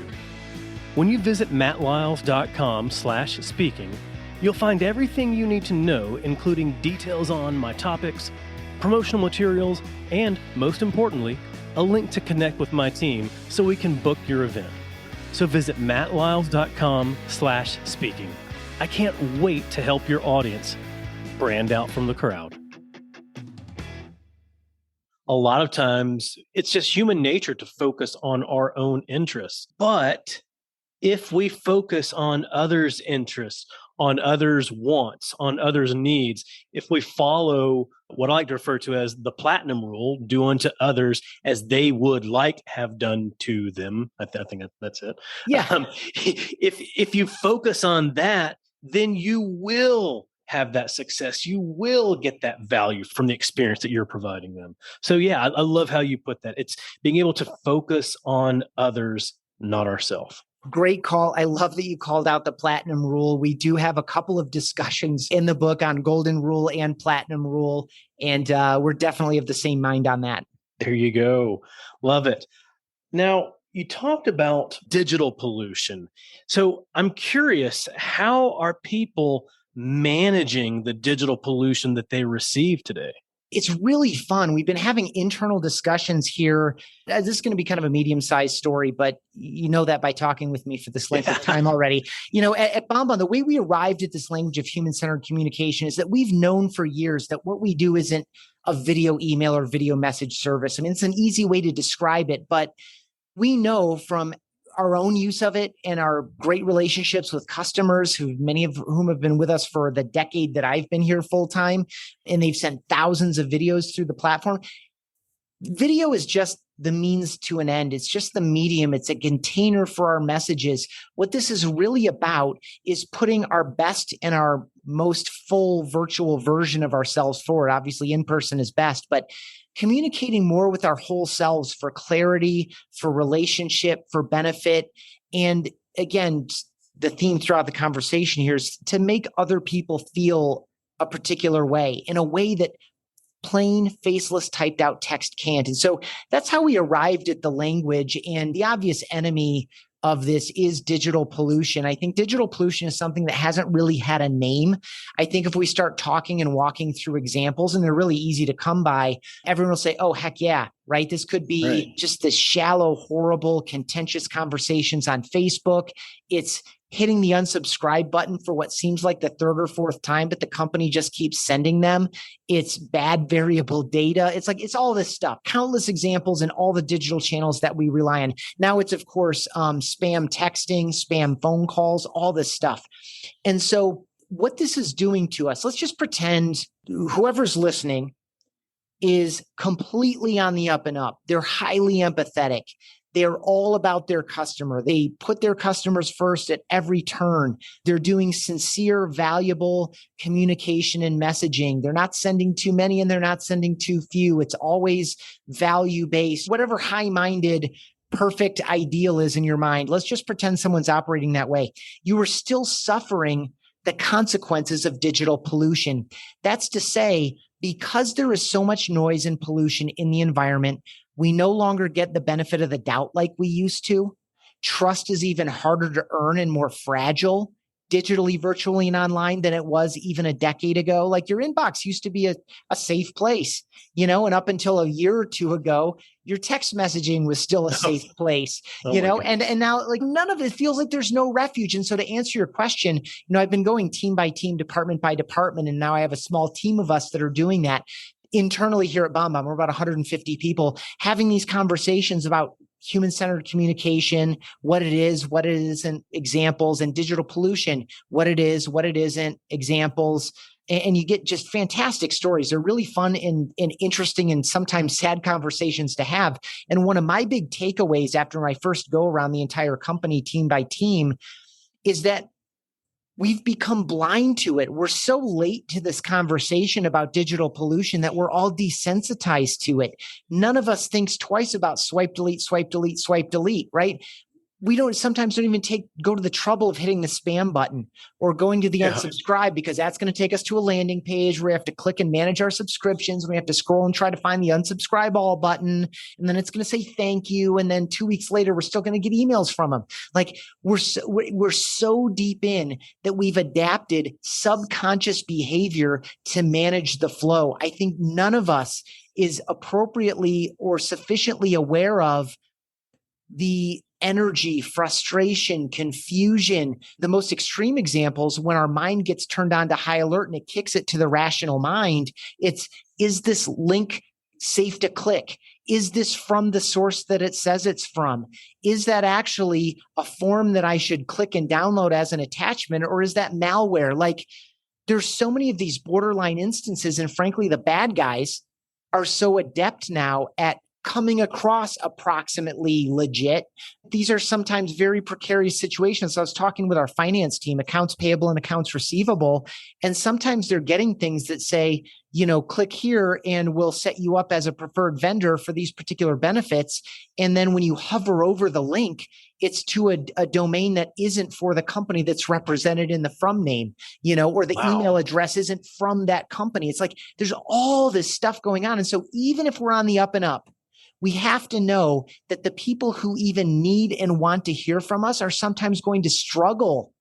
When you visit mattlyles.com/speaking, you'll find everything you need to know, including details on my topics, promotional materials, and most importantly, a link to connect with my team so we can book your event. So visit mattlyles.com/speaking. I can't wait to help your audience brand out from the crowd. A lot of times it's just human nature to focus on our own interests. But if we focus on others' interests, on others' wants, on others' needs, if we follow what I like to refer to as the platinum rule, do unto others as they would like have done to them. I think that's it. Yeah. If you focus on that, then you will have that success. You will get that value from the experience that you're providing them. So yeah, I love how you put that. It's being able to focus on others, not ourselves. Great call. I love that you called out the platinum rule. We do have a couple of discussions in the book on golden rule and platinum rule, and we're definitely of the same mind on that. There you go. Love it. Now, you talked about digital pollution. So I'm curious, how are people managing the digital pollution that they receive today? It's really fun. We've been having internal discussions here. This is going to be kind of a medium-sized story, but you know that by talking with me for this length of time already. At BombBomb, the way we arrived at this language of human-centered communication is that we've known for years that what we do isn't a video email or video message service. I mean, it's an easy way to describe it, but we know from our own use of it and our great relationships with customers, many of whom have been with us for the decade that I've been here full time, and they've sent thousands of videos through the platform. Video is just the means to an end. It's just the medium. It's a container for our messages. What this is really about is putting our best and our most full virtual version of ourselves forward. Obviously, in person is best, but communicating more with our whole selves for clarity, for relationship, for benefit. And again, the theme throughout the conversation here is to make other people feel a particular way in a way that plain faceless typed out text can't. And so that's how we arrived at the language. And the obvious enemy of this is digital pollution. I think digital pollution is something that hasn't really had a name. I think if we start talking and walking through examples, and they're really easy to come by, everyone will say, oh, heck yeah, right? This could be just the shallow, horrible, contentious conversations on Facebook. It's hitting the unsubscribe button for what seems like the third or fourth time, but the company just keeps sending them. It's bad variable data. It's all this stuff, countless examples in all the digital channels that we rely on. Now it's, of course, spam texting, spam phone calls, all this stuff. And so what this is doing to us, let's just pretend whoever's listening is completely on the up and up. They're highly empathetic. They're all about their customer. They put their customers first at every turn. They're doing sincere, valuable communication and messaging. They're not sending too many and they're not sending too few. It's always value-based. Whatever high-minded, perfect ideal is in your mind, let's just pretend someone's operating that way. You are still suffering the consequences of digital pollution. That's to say, because there is so much noise and pollution in the environment, we no longer get the benefit of the doubt like we used to. Trust is even harder to earn and more fragile digitally, virtually, and online than it was even a decade ago. Like your inbox used to be a safe place, and up until a year or two ago, your text messaging was still a safe place, and now like none of it feels like there's no refuge. And so to answer your question, I've been going team by team, department by department, and now I have a small team of us that are doing that. Internally here at BombBomb, we're about 150 people having these conversations about human-centered communication, what it is, what it isn't, examples, and digital pollution, what it is, what it isn't, examples. And you get just fantastic stories. They're really fun and interesting and sometimes sad conversations to have. And one of my big takeaways after my first go around the entire company, team by team, is that we've become blind to it. We're so late to this conversation about digital pollution that we're all desensitized to it. None of us thinks twice about swipe, delete, swipe, delete, swipe, delete, right? We sometimes don't even go to the trouble of hitting the spam button or going to the unsubscribe, because that's going to take us to a landing page where we have to click and manage our subscriptions. We have to scroll and try to find the unsubscribe all button. And then it's going to say thank you. And then 2 weeks later, we're still going to get emails from them. Like we're so deep in that we've adapted subconscious behavior to manage the flow. I think none of us is appropriately or sufficiently aware of the energy, frustration, confusion. The most extreme examples, when our mind gets turned on to high alert and it kicks it to the rational mind, is this link safe to click? Is this from the source that it says it's from? Is that actually a form that I should click and download as an attachment, or is that malware? Like there's so many of these borderline instances, and frankly, the bad guys are so adept now at coming across approximately legit. These are sometimes very precarious situations. So I was talking with our finance team, accounts payable and accounts receivable, and sometimes they're getting things that say, click here and we'll set you up as a preferred vendor for these particular benefits. And then when you hover over the link, it's to a domain that isn't for the company that's represented in the from name, or the email address isn't from that company. It's like there's all this stuff going on. And so even if we're on the up and up, we have to know that the people who even need and want to hear from us are sometimes going to struggle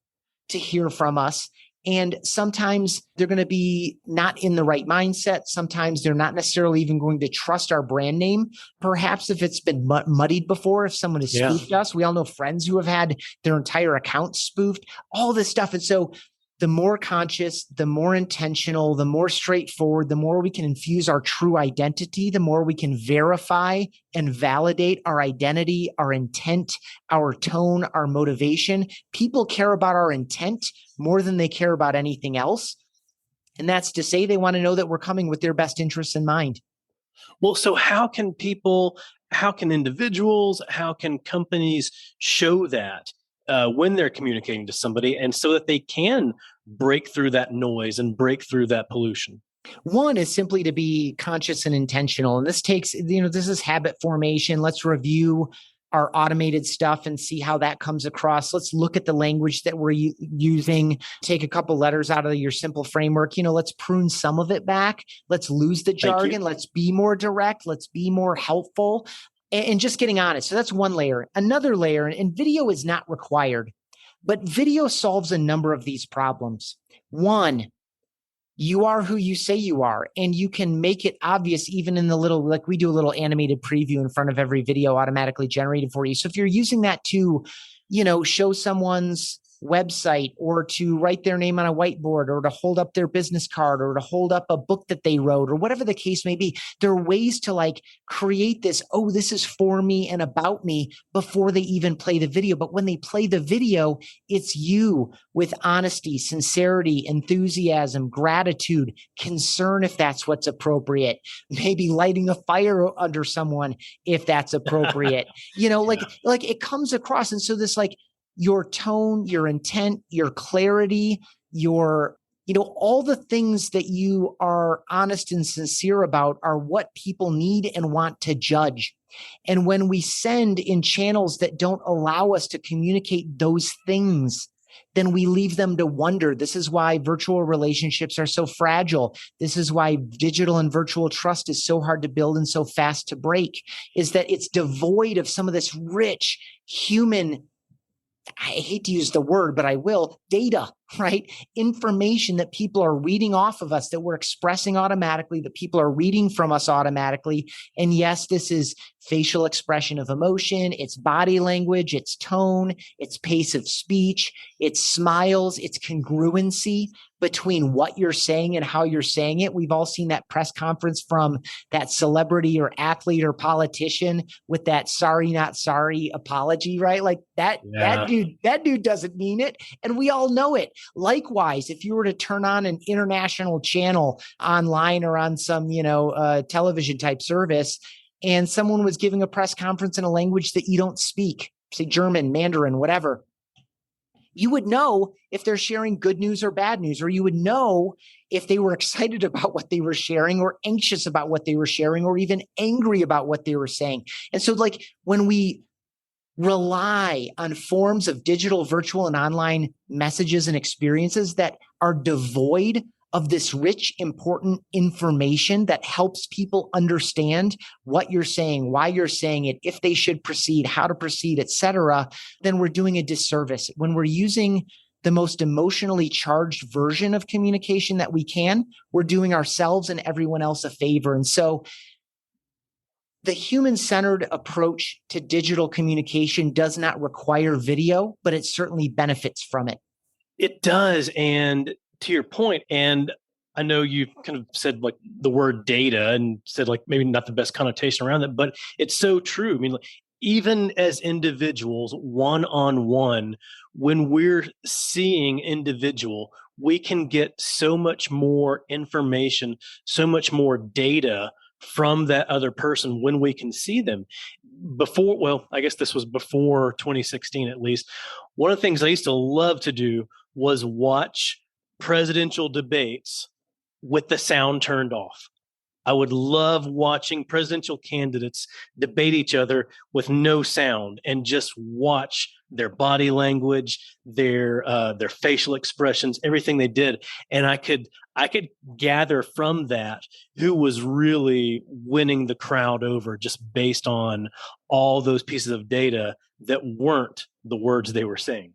to hear from us. And sometimes they're going to be not in the right mindset. Sometimes they're not necessarily even going to trust our brand name. Perhaps if it's been muddied before, if someone has spoofed us, we all know friends who have had their entire account spoofed, all this stuff. And so the more conscious, the more intentional, the more straightforward, the more we can infuse our true identity, the more we can verify and validate our identity, our intent, our tone, our motivation. People care about our intent more than they care about anything else. And that's to say they want to know that we're coming with their best interests in mind. Well, so how can individuals, how can companies show that when they're communicating to somebody, and so that they can break through that noise and break through that pollution? One is simply to be conscious and intentional. And this takes, this is habit formation. Let's review our automated stuff and see how that comes across. Let's look at the language that we're using, take a couple letters out of your simple framework. Let's prune some of it back. Let's lose the jargon. Let's be more direct. Let's be more helpful. And just getting honest. So that's one layer. Another layer, and video is not required, but video solves a number of these problems. One, you are who you say you are, and you can make it obvious even in the little, like we do a little animated preview in front of every video automatically generated for you. So if you're using that to, show someone's website or to write their name on a whiteboard or to hold up their business card or to hold up a book that they wrote or whatever the case may be, there are ways to create this, this is for me and about me before they even play the video. But when they play the video, it's you with honesty, sincerity, enthusiasm, gratitude, concern if that's what's appropriate, maybe lighting a fire under someone if that's appropriate, like it comes across. And so this your tone, your intent, your clarity, your, all the things that you are honest and sincere about are what people need and want to judge. And when we send in channels that don't allow us to communicate those things, then we leave them to wonder. This is why virtual relationships are so fragile. This is why digital and virtual trust is so hard to build and so fast to break, is that it's devoid of some of this rich human, I hate to use the word, but I will, data, right? Information that people are reading off of us, that we're expressing automatically, that people are reading from us automatically. And yes, this is facial expression of emotion, it's body language, it's tone, it's pace of speech, it's smiles, it's congruency between what you're saying and how you're saying it. We've all seen that press conference from that celebrity or athlete or politician with that sorry, not sorry apology, right? Like that dude doesn't mean it. And we all know it. Likewise, if you were to turn on an international channel online or on some, television type service, and someone was giving a press conference in a language that you don't speak, say German, Mandarin, whatever, you would know if they're sharing good news or bad news, or you would know if they were excited about what they were sharing or anxious about what they were sharing or even angry about what they were saying. And so when we rely on forms of digital, virtual, and online messages and experiences that are devoid of this rich, important information that helps people understand what you're saying, why you're saying it, if they should proceed, how to proceed, etc., then we're doing a disservice. When we're using the most emotionally charged version of communication that we can, we're doing ourselves and everyone else a favor. And so the human-centered approach to digital communication does not require video, but it certainly benefits from it. It does. And to your point, and I know you kind of said the word data and said maybe not the best connotation around it, but it's so true. I mean, even as individuals, one-on-one, when we're seeing individual, we can get so much more information, so much more data from that other person when we can see them. Before, well, I guess this was before 2016 at least. One of the things I used to love to do was watch presidential debates with the sound turned off. I would love watching presidential candidates debate each other with no sound and just watch their body language, their facial expressions, everything they did, and I could gather from that who was really winning the crowd over just based on all those pieces of data that weren't the words they were saying.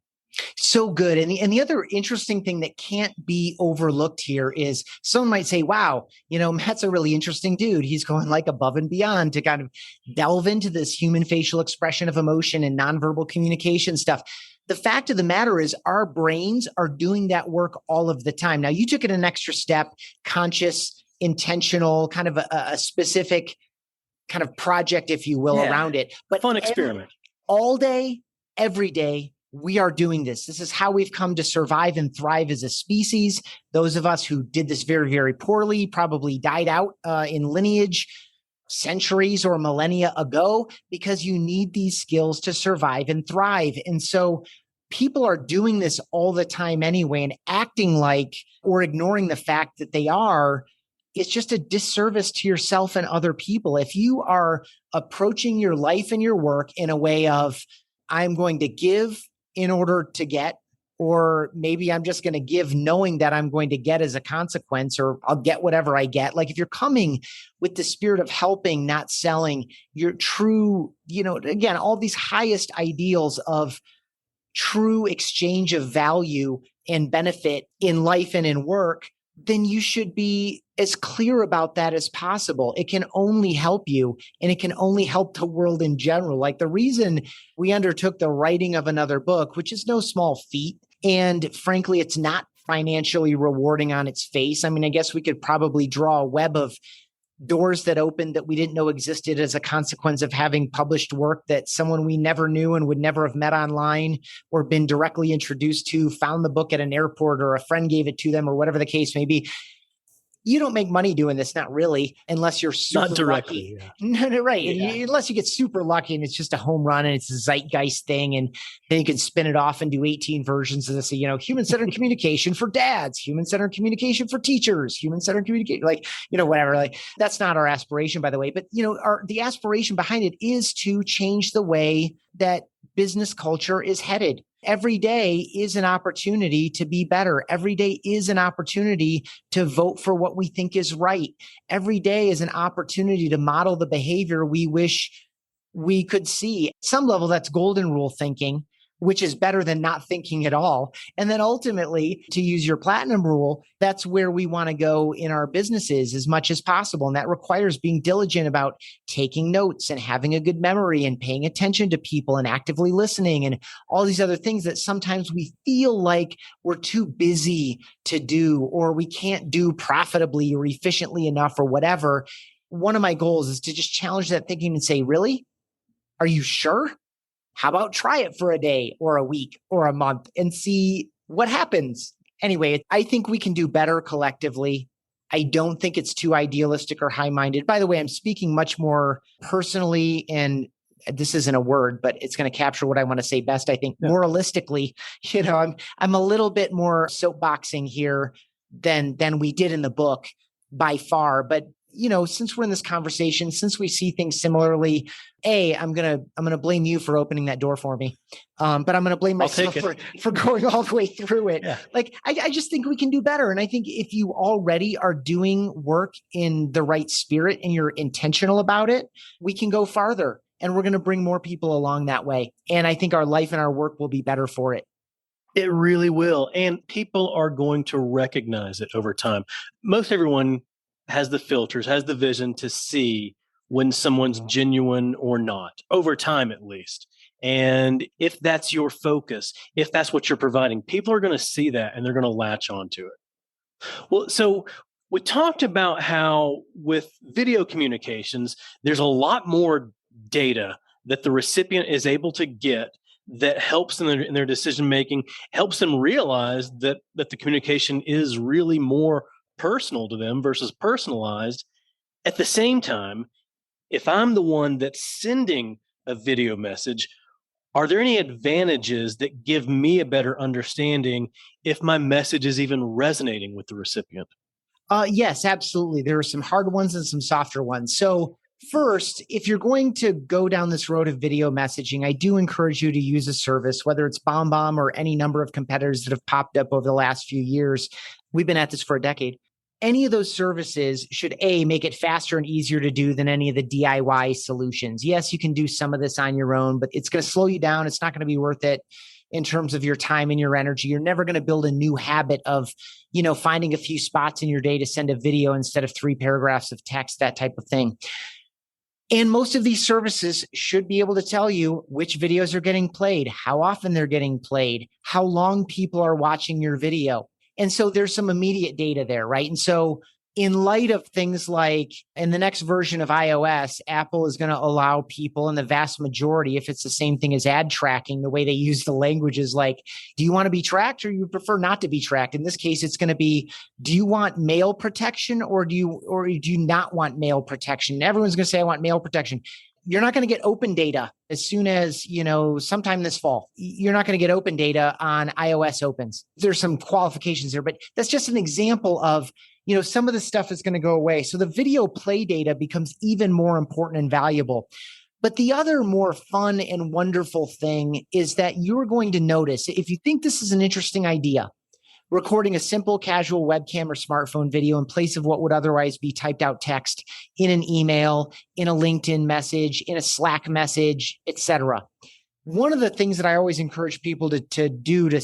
So good. And the other interesting thing that can't be overlooked here is someone might say, wow, Matt's a really interesting dude. He's going like above and beyond to kind of delve into this human facial expression of emotion and nonverbal communication stuff. The fact of the matter is our brains are doing that work all of the time. Now, you took it an extra step, conscious, intentional, kind of a specific kind of project, if you will, around it. But fun experiment. All day, every day, we are doing this. This is how we've come to survive and thrive as a species. Those of us who did this very, very poorly probably died out in lineage centuries or millennia ago because you need these skills to survive and thrive. And so people are doing this all the time anyway, and acting like or ignoring the fact that they are, it's just a disservice to yourself and other people. If you are approaching your life and your work in a way of, I'm going to give in order to get, or maybe I'm just going to give knowing that I'm going to get as a consequence, or I'll get whatever I get. Like if you're coming with the spirit of helping, not selling, your true, again, all these highest ideals of true exchange of value and benefit in life and in work, then you should be as clear about that as possible. It can only help you, and it can only help the world in general. Like the reason we undertook the writing of another book, which is no small feat, and frankly, it's not financially rewarding on its face. I mean, I guess we could probably draw a web of doors that opened that we didn't know existed as a consequence of having published work that someone we never knew and would never have met online or been directly introduced to, found the book at an airport, or a friend gave it to them, or whatever the case may be. You don't make money doing this, not really, unless you're super not directly. Lucky. No, right. Yeah. Unless you get super lucky and it's just a home run and it's a zeitgeist thing, and then you can spin it off and do 18 versions of this. Human-centered communication for dads, human-centered communication for teachers, human-centered communication, whatever. Like that's not our aspiration, by the way. But the aspiration behind it is to change the way that business culture is headed. Every day is an opportunity to be better. Every day is an opportunity to vote for what we think is right. Every day is an opportunity to model the behavior we wish we could see. At some level, that's golden rule thinking, which is better than not thinking at all. And then ultimately, to use your platinum rule, that's where we want to go in our businesses as much as possible. And that requires being diligent about taking notes and having a good memory and paying attention to people and actively listening and all these other things that sometimes we feel like we're too busy to do, or we can't do profitably or efficiently enough or whatever. One of my goals is to just challenge that thinking and say, really? Are you sure? How about try it for a day or a week or a month and see what happens? Anyway, I think we can do better collectively. I don't think it's too idealistic or high-minded. By the way, I'm speaking much more personally, and this isn't a word, but it's going to capture what I want to say best. I think moralistically, I'm a little bit more soapboxing here than we did in the book by far. But since we're in this conversation, since we see things similarly, I'm gonna blame you for opening that door for me, but I'm gonna blame myself for going all the way through it. Yeah. Like I just think we can do better, and I think if you already are doing work in the right spirit and you're intentional about it, we can go farther, and we're gonna bring more people along that way. And I think our life and our work will be better for it. It really will, and people are going to recognize it over time. Most everyone has the filters, has the vision to see when someone's genuine or not, over time at least. And if that's your focus, if that's what you're providing, people are going to see that and they're going to latch onto it. Well, so we talked about how with video communications, there's a lot more data that the recipient is able to get that helps in their decision making, helps them realize that the communication is really more personal to them versus personalized. At the same time, if I'm the one that's sending a video message, are there any advantages that give me a better understanding if my message is even resonating with the recipient? Yes, absolutely. There are some hard ones and some softer ones. So, first, if you're going to go down this road of video messaging, I do encourage you to use a service, whether it's BombBomb or any number of competitors that have popped up over the last few years. We've been at this for a decade. Any of those services should make it faster and easier to do than any of the DIY solutions. Yes, you can do some of this on your own, but it's going to slow you down. It's not going to be worth it in terms of your time and your energy. You're never going to build a new habit of, finding a few spots in your day to send a video instead of 3 paragraphs of text, that type of thing. And most of these services should be able to tell you which videos are getting played, how often they're getting played, how long people are watching your video. And so there's some immediate data there, right? And so in light of things like in the next version of iOS, Apple is going to allow people in the vast majority, if it's the same thing as ad tracking, the way they use the language is like, do you want to be tracked or you prefer not to be tracked? In this case, it's going to be, do you want mail protection or do you not want mail protection? Everyone's going to say, I want mail protection. You're not going to get open data as soon as, sometime this fall. You're not going to get open data on iOS opens. There's some qualifications there, but that's just an example of, some of the stuff is going to go away. So the video play data becomes even more important and valuable. But the other more fun and wonderful thing is that you're going to notice, if you think this is an interesting idea, recording a simple casual webcam or smartphone video in place of what would otherwise be typed out text in an email, in a LinkedIn message, in a Slack message, etc. One of the things that I always encourage people to do to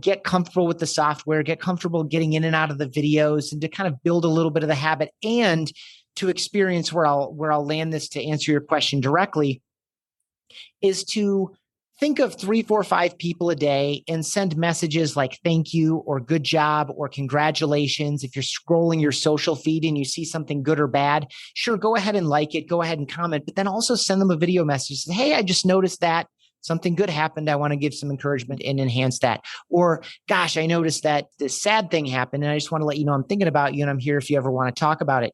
get comfortable with the software, get comfortable getting in and out of the videos, and to kind of build a little bit of the habit, and to experience where I'll land this to answer your question directly, is to think of 3, 4, 5 people a day and send messages like thank you or good job or congratulations. If you're scrolling your social feed and you see something good or bad, sure, go ahead and like it, go ahead and comment, but then also send them a video message. Say, hey, I just noticed that something good happened. I want to give some encouragement and enhance that. Or, gosh, I noticed that this sad thing happened and I just want to let you know I'm thinking about you and I'm here if you ever want to talk about it.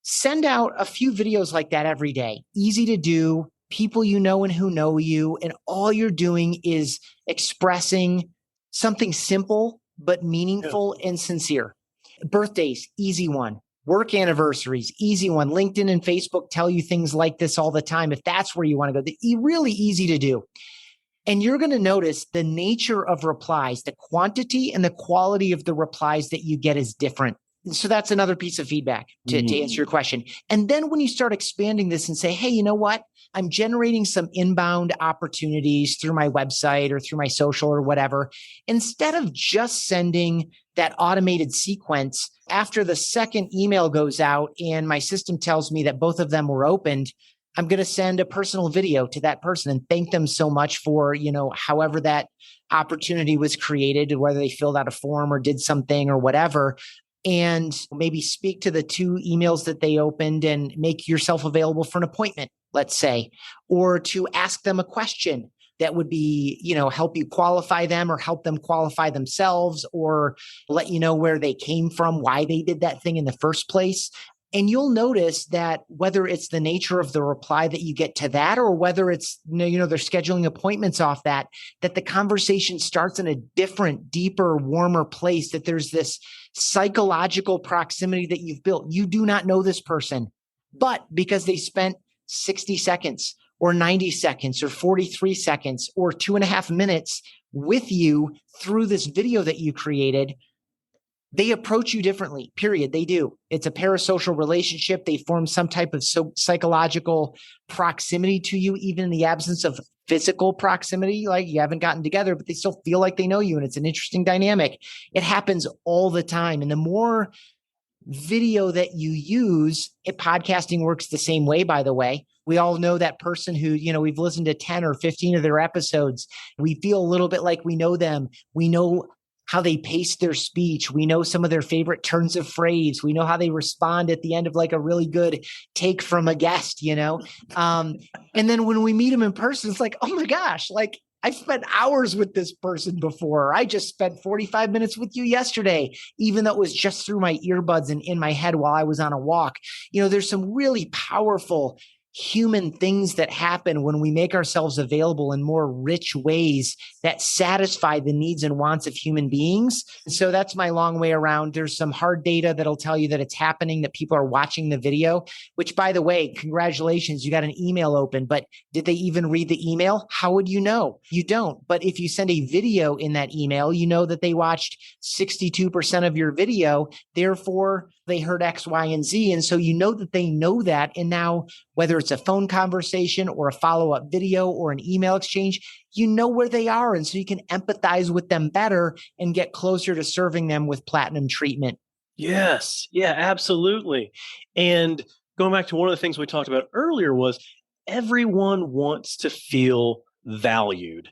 Send out a few videos like that every day. Easy to do. People you know and who know you, and all you're doing is expressing something simple but meaningful and sincere. Birthdays, easy one. Work anniversaries, easy one. LinkedIn and Facebook tell you things like this all the time. If that's where you want to go, really easy to do. And you're going to notice the nature of replies, the quantity and the quality of the replies that you get is different. So that's another piece of feedback to answer your question. And then when you start expanding this and say, hey, you know what? I'm generating some inbound opportunities through my website or through my social or whatever. Instead of just sending that automated sequence, after the second email goes out and my system tells me that both of them were opened, I'm going to send a personal video to that person and thank them so much for, however that opportunity was created, whether they filled out a form or did something or whatever. And maybe speak to the 2 emails that they opened and make yourself available for an appointment, let's say, or to ask them a question that would be, help you qualify them or help them qualify themselves or let you know where they came from, why they did that thing in the first place. And you'll notice that whether it's the nature of the reply that you get to that, or whether it's, they're scheduling appointments off that the conversation starts in a different, deeper, warmer place, that there's this psychological proximity that you've built. You do not know this person, but because they spent 60 seconds or 90 seconds or 43 seconds or 2.5 minutes with you through this video that you created, they approach you differently, period. They do. It's a parasocial relationship. They form some type of psychological proximity to you, even in the absence of physical proximity. Like you haven't gotten together, but they still feel like they know you. And it's an interesting dynamic. It happens all the time. And the more video that you use, podcasting works the same way, by the way. We all know that person who, we've listened to 10 or 15 of their episodes. We feel a little bit like we know them. We know how they pace their speech. We know some of their favorite turns of phrase. We know how they respond at the end of like a really good take from a guest, And then when we meet them in person, it's like, oh my gosh, like I've spent hours with this person before. I just spent 45 minutes with you yesterday, even though it was just through my earbuds and in my head while I was on a walk. There's some really powerful human things that happen when we make ourselves available in more rich ways that satisfy the needs and wants of human beings. So that's my long way around. There's some hard data that'll tell you that it's happening, that people are watching the video, which, by the way, congratulations, you got an email open, but did they even read the email? How would you know? You don't. But if you send a video in that email, you know that they watched 62% of your video. Therefore, they heard X, Y, and Z. And so you know that they know that. And now, whether it's a phone conversation or a follow-up video or an email exchange, you know where they are. And so you can empathize with them better and get closer to serving them with platinum treatment. Yes. Yeah, absolutely. And going back to one of the things we talked about earlier was everyone wants to feel valued.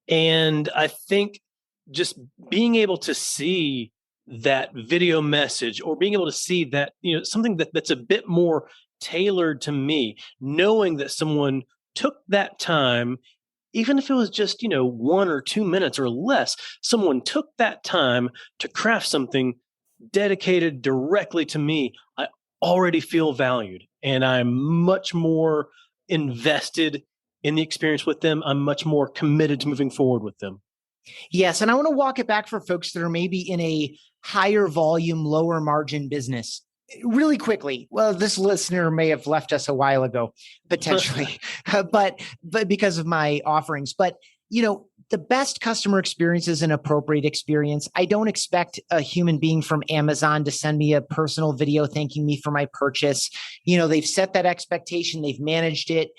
And I think just being able to see that video message or being able to see that, something that's a bit more tailored to me, knowing that someone took that time, even if it was just, 1 or 2 minutes or less, someone took that time to craft something dedicated directly to me. I already feel valued and I'm much more invested in the experience with them. I'm much more committed to moving forward with them. Yes. And I want to walk it back for folks that are maybe in a higher volume, lower margin business. Really quickly, well, this listener may have left us a while ago, potentially, but because of my offerings. But, the best customer experience is an appropriate experience. I don't expect a human being from Amazon to send me a personal video thanking me for my purchase. They've set that expectation. They've managed it.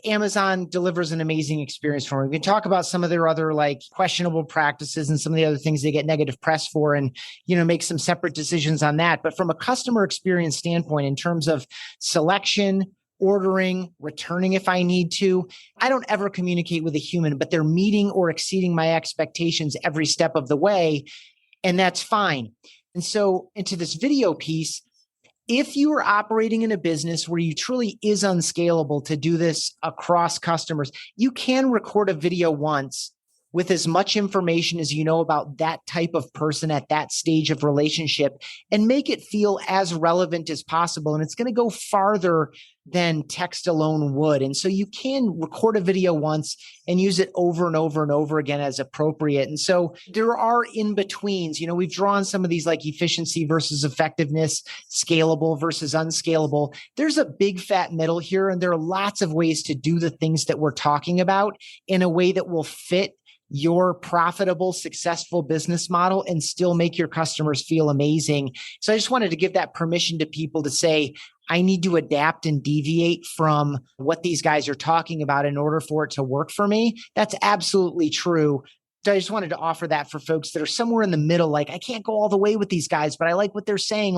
Amazon delivers an amazing experience for me. We can talk about some of their other questionable practices and some of the other things they get negative press for and, make some separate decisions on that. But from a customer experience standpoint, in terms of selection, ordering, returning if I need to, I don't ever communicate with a human, but they're meeting or exceeding my expectations every step of the way. And that's fine. And so into this video piece, if you are operating in a business where you truly is unscalable to do this across customers, you can record a video once with as much information as you know about that type of person at that stage of relationship and make it feel as relevant as possible. And it's going to go farther than text alone would. And so you can record a video once and use it over and over and over again as appropriate. And so there are in-betweens. We've drawn some of these efficiency versus effectiveness, scalable versus unscalable. There's a big fat middle here, and there are lots of ways to do the things that we're talking about in a way that will fit your profitable, successful business model and still make your customers feel amazing. So I just wanted to give that permission to people to say, I need to adapt and deviate from what these guys are talking about in order for it to work for me. That's absolutely true. So I just wanted to offer that for folks that are somewhere in the middle. I can't go all the way with these guys, but I like what they're saying.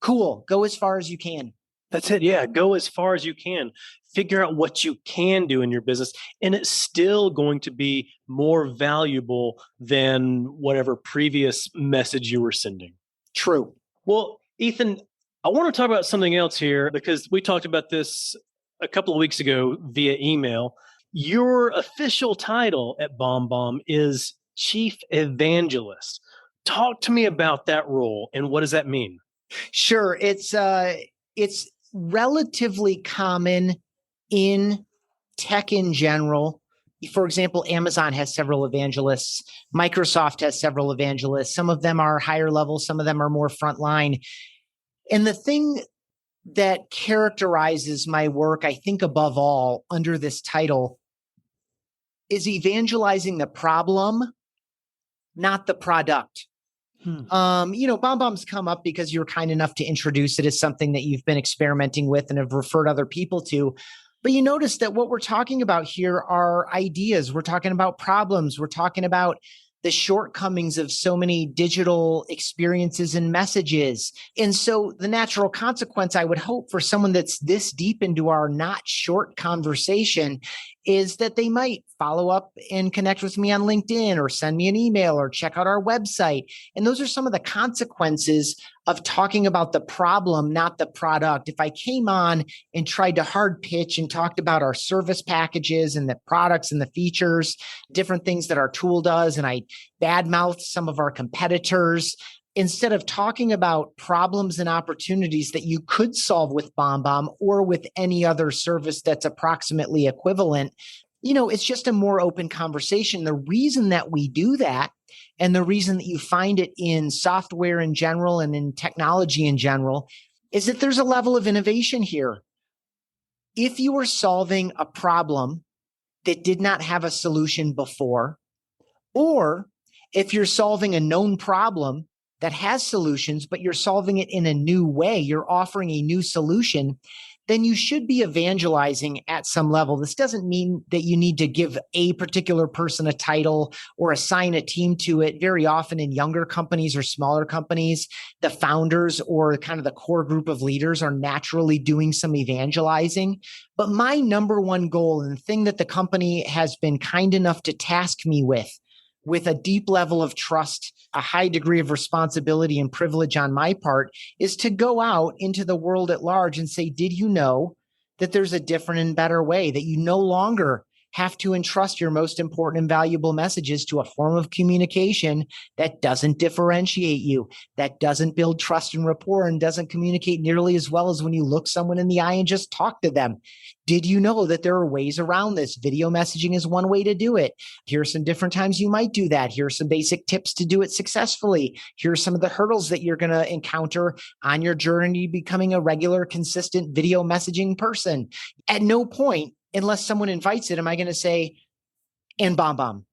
Cool, go as far as you can. That's it. Yeah. Go as far as you can. Figure out what you can do in your business. And it's still going to be more valuable than whatever previous message you were sending. True. Well, Ethan, I want to talk about something else here because we talked about this a couple of weeks ago via email. Your official title at BombBomb is Chief Evangelist. Talk to me about that role and what does that mean? Sure. It's relatively common in tech in general. For example, Amazon has several evangelists. Microsoft has several evangelists. Some of them are higher level. Some of them are more frontline. And the thing that characterizes my work, I think above all, under this title, is evangelizing the problem, not the product. BombBomb's come up because you're kind enough to introduce it as something that you've been experimenting with and have referred other people to. But you notice that what we're talking about here are ideas. We're talking about problems. We're talking about the shortcomings of so many digital experiences and messages. And so the natural consequence, I would hope, for someone that's this deep into our not short conversation is that they might follow up and connect with me on LinkedIn or send me an email or check out our website. And those are some of the consequences of talking about the problem, not the product. If I came on and tried to hard pitch and talked about our service packages and the products and the features, different things that our tool does, and I badmouthed some of our competitors, instead of talking about problems and opportunities that you could solve with BombBomb or with any other service that's approximately equivalent, it's just a more open conversation. The reason that we do that, and the reason that you find it in software in general and in technology in general, is that there's a level of innovation here. If you were solving a problem that did not have a solution before, or if you're solving a known problem that has solutions, but you're solving it in a new way, you're offering a new solution, then you should be evangelizing at some level. This doesn't mean that you need to give a particular person a title or assign a team to it. Very often in younger companies or smaller companies, the founders or kind of the core group of leaders are naturally doing some evangelizing. But my number one goal, and the thing that the company has been kind enough to task me with a deep level of trust, a high degree of responsibility and privilege on my part, is to go out into the world at large and say, did you know that there's a different and better way, that you no longer have to entrust your most important and valuable messages to a form of communication that doesn't differentiate you, that doesn't build trust and rapport, and doesn't communicate nearly as well as when you look someone in the eye and just talk to them. Did you know that there are ways around this? Video messaging is one way to do it. Here are some different times you might do that. Here are some basic tips to do it successfully. Here are some of the hurdles that you're going to encounter on your journey to becoming a regular, consistent video messaging person. At no point, unless someone invites it, am I going to say, and BombBomb,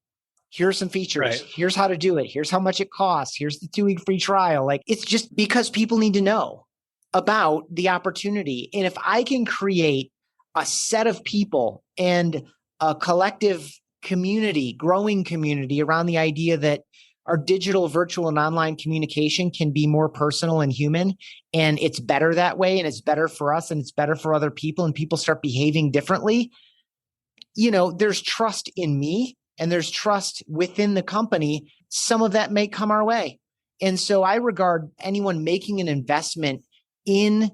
here's some features. Right. Here's how to do it. Here's how much it costs. Here's the 2-week free trial. Like, it's just because people need to know about the opportunity. And if I can create a set of people and a collective community, growing community around the idea that our digital, virtual, and online communication can be more personal and human, and it's better that way, and it's better for us, and it's better for other people, and people start behaving differently, there's trust in me and there's trust within the company. Some of that may come our way. And so I regard anyone making an investment in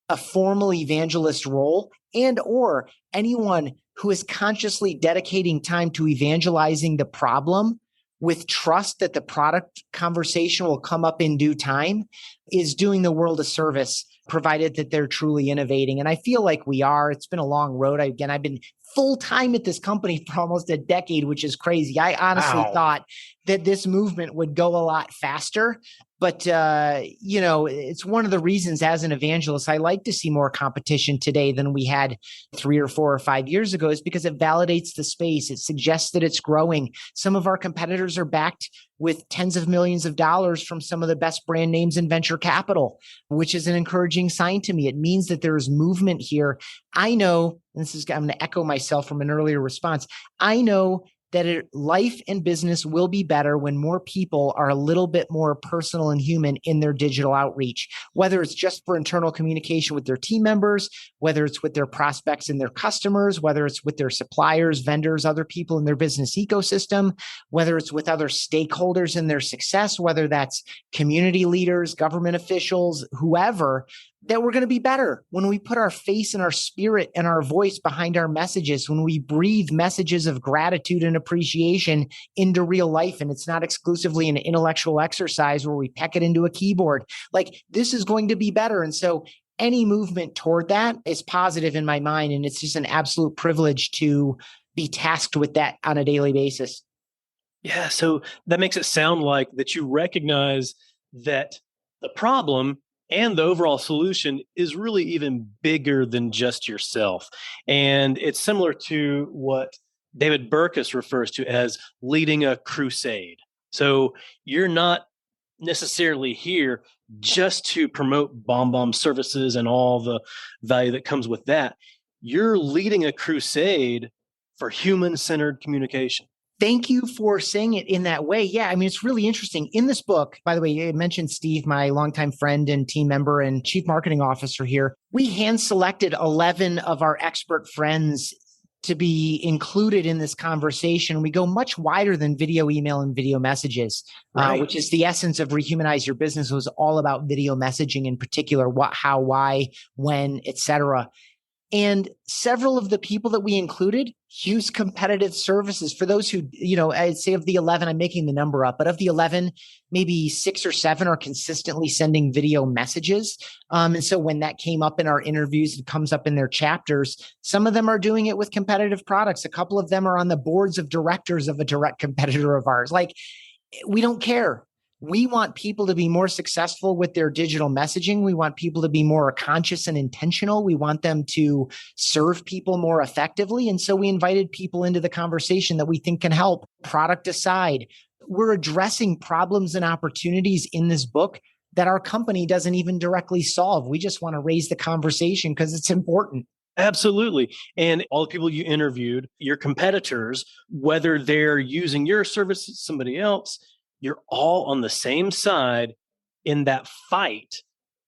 a formal evangelist role, and or anyone who is consciously dedicating time to evangelizing the problem with trust that the product conversation will come up in due time, is doing the world a service, provided that they're truly innovating. And I feel like we are. It's been a long road. I've been full-time at this company for almost a decade, which is crazy. I honestly thought that this movement would go a lot faster. But, it's one of the reasons as an evangelist, I like to see more competition today than we had 3 or 4 or 5 years ago, is because it validates the space. It suggests that it's growing. Some of our competitors are backed with tens of millions of dollars from some of the best brand names in venture capital, which is an encouraging sign to me. It means that there is movement here. I know, and I'm going to echo myself from an earlier response. I know that life and business will be better when more people are a little bit more personal and human in their digital outreach, whether it's just for internal communication with their team members, whether it's with their prospects and their customers, whether it's with their suppliers, vendors, other people in their business ecosystem, whether it's with other stakeholders in their success, whether that's community leaders, government officials, whoever, that we're going to be better when we put our face and our spirit and our voice behind our messages, when we breathe messages of gratitude and appreciation into real life. And it's not exclusively an intellectual exercise where we peck it into a keyboard. Like, this is going to be better. And so any movement toward that is positive in my mind. And it's just an absolute privilege to be tasked with that on a daily basis. Yeah. So that makes it sound like that you recognize that the problem and the overall solution is really even bigger than just yourself. And it's similar to what David Burkus refers to as leading a crusade. So you're not necessarily here just to promote BombBomb services and all the value that comes with that. You're leading a crusade for human-centered communication. Thank you for saying it in that way. Yeah, I mean, it's really interesting. In this book, by the way, I mentioned Steve, my longtime friend and team member and chief marketing officer here. We hand selected 11 of our expert friends to be included in this conversation. We go much wider than video, email, and video messages, Right. which is the essence of Rehumanize Your Business. Was all about video messaging in particular, what, how, why, when, etc. And several of the people that we included use competitive services. For those who, I'd say of the 11, I'm making the number up, but of the 11, maybe 6 or 7 are consistently sending video messages. And so when that came up in our interviews, it comes up in their chapters. Some of them are doing it with competitive products. A couple of them are on the boards of directors of a direct competitor of ours. Like, we don't care. We want people to be more successful with their digital messaging. We want people to be more conscious and intentional. We want them to serve people more effectively. And so we invited people into the conversation that we think can help. Product aside, we're addressing problems and opportunities in this book that our company doesn't even directly solve. We just want to raise the conversation because it's important. Absolutely. And all the people you interviewed, your competitors, whether they're using your service, somebody else, you're all on the same side in that fight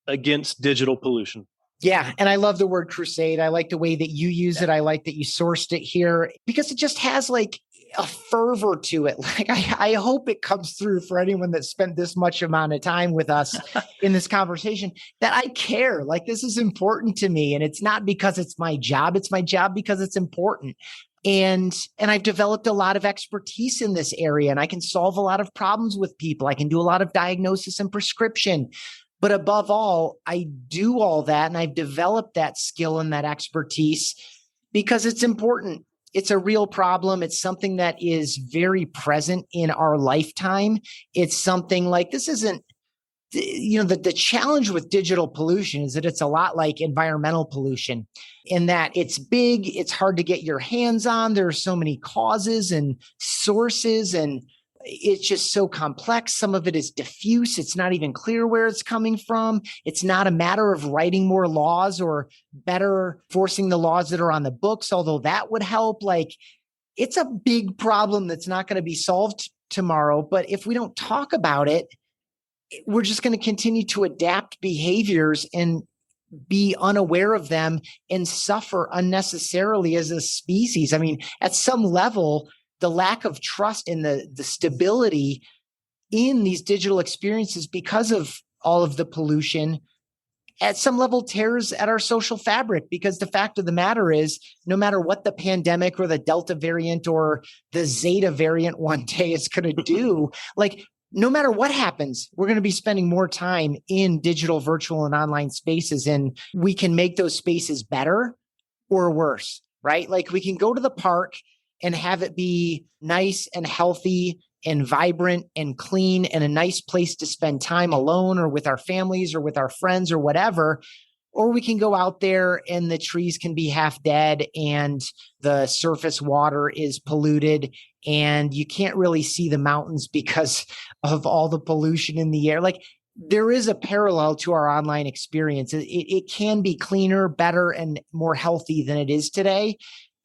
against digital pollution. Yeah. And I love the word crusade. I like the way that you use it. I like that you sourced it here because it just has like a fervor to it. Like, I hope it comes through for anyone that spent this much amount of time with us in this conversation, that I care. Like, this is important to me. And it's not because it's my job. It's my job because it's important. And I've developed a lot of expertise in this area, and I can solve a lot of problems with people. I can do a lot of diagnosis and prescription. But above all, I do all that, and I've developed that skill and that expertise because it's important. It's a real problem. It's something that is very present in our lifetime. It's something like, this isn't, the challenge with digital pollution is that it's a lot like environmental pollution, in that it's big, it's hard to get your hands on. There are so many causes and sources, and it's just so complex. Some of it is diffuse. It's not even clear where it's coming from. It's not a matter of writing more laws or better forcing the laws that are on the books, although that would help. Like, it's a big problem that's not going to be solved tomorrow. But if we don't talk about it, we're just going to continue to adapt behaviors and be unaware of them and suffer unnecessarily as a species. I mean, at some level, the lack of trust in the stability in these digital experiences because of all of the pollution at some level tears at our social fabric, because the fact of the matter is, no matter what the pandemic or the Delta variant or the Zeta variant one day is going to do, like, no matter what happens, we're going to be spending more time in digital, virtual, and online spaces. And we can make those spaces better or worse, right? Like, we can go to the park and have it be nice and healthy and vibrant and clean and a nice place to spend time alone or with our families or with our friends or whatever. Or we can go out there and the trees can be half dead and the surface water is polluted and you can't really see the mountains because of all the pollution in the air. Like, there is a parallel to our online experience. It can be cleaner, better, and more healthy than it is today.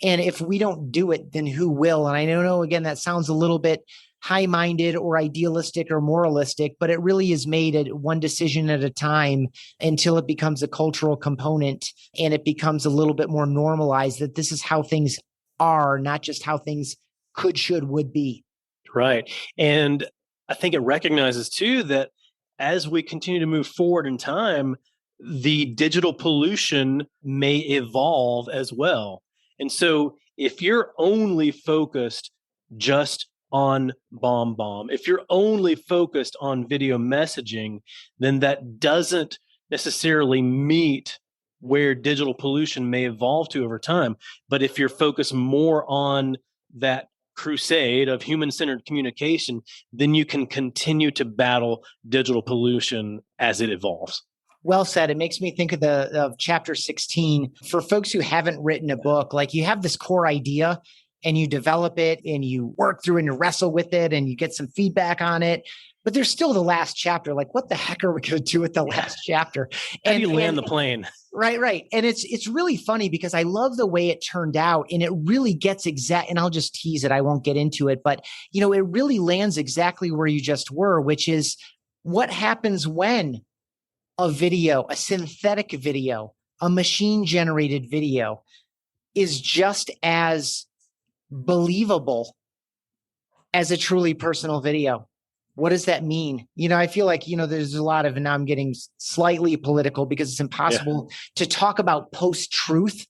And if we don't do it, then who will? And I don't know, again, that sounds a little bit high-minded or idealistic or moralistic, but it really is made at one decision at a time until it becomes a cultural component and it becomes a little bit more normalized that this is how things are, not just how things could, should, would be. Right. And I think it recognizes too that as we continue to move forward in time, the digital pollution may evolve as well. And so if you're only focused just on bomb, if you're only focused on video messaging, then that doesn't necessarily meet where digital pollution may evolve to over time. But if you're focused more on that crusade of human-centered communication, then you can continue to battle digital pollution as it evolves. Well said. It makes me think of chapter 16. For folks who haven't written a book, like, you have this core idea and you develop it and you work through and you wrestle with it and you get some feedback on it. But there's still the last chapter. Like, what the heck are we going to do with the last chapter? How do you land the plane? Right. And it's really funny because I love the way it turned out, and it really gets exact, and I'll just tease it. I won't get into it, but it really lands exactly where you just were, which is what happens when a video, a synthetic video, a machine generated video is just as believable as a truly personal video. What does that mean? I feel like, there's a lot of, and now I'm getting slightly political because it's impossible to talk about post-truth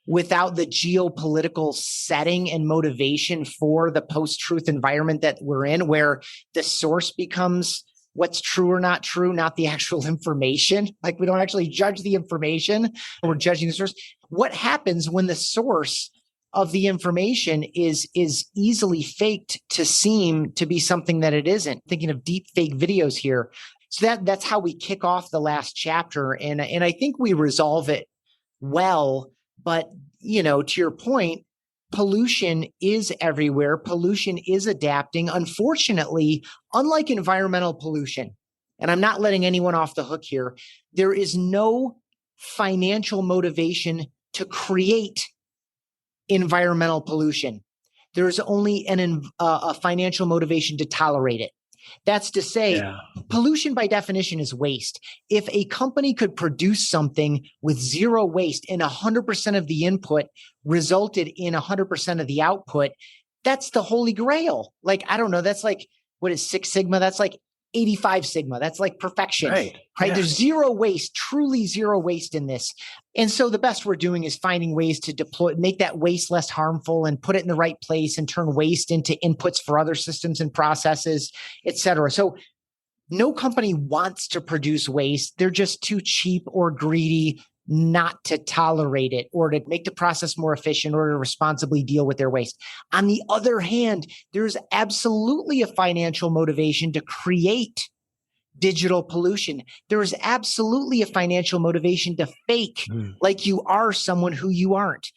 without the geopolitical setting and motivation for the post-truth environment that we're in, where the source becomes what's true or not true, not the actual information. Like, we don't actually judge the information, we're judging the source. What happens when the source of the information is easily faked to seem to be something that it isn't? Thinking of deep fake videos here. So that's how we kick off the last chapter. And I think we resolve it well. But, to your point, pollution is everywhere. Pollution is adapting. Unfortunately, unlike environmental pollution, and I'm not letting anyone off the hook here, there is no financial motivation to create environmental pollution. There is only a financial motivation to tolerate it. That's to say, pollution by definition is waste. If a company could produce something with zero waste and 100% of the input resulted in 100% of the output, that's the holy grail. Like, I don't know, that's like, what is Six Sigma? That's like 85 Sigma. That's like perfection, right? Yeah. There's zero waste, truly zero waste in this. And so the best we're doing is finding ways to make that waste less harmful and put it in the right place and turn waste into inputs for other systems and processes, et cetera. So no company wants to produce waste. They're just too cheap or greedy not to tolerate it or to make the process more efficient or to responsibly deal with their waste. On the other hand, there's absolutely a financial motivation to create digital pollution. There is absolutely a financial motivation to fake like you are someone who you aren't,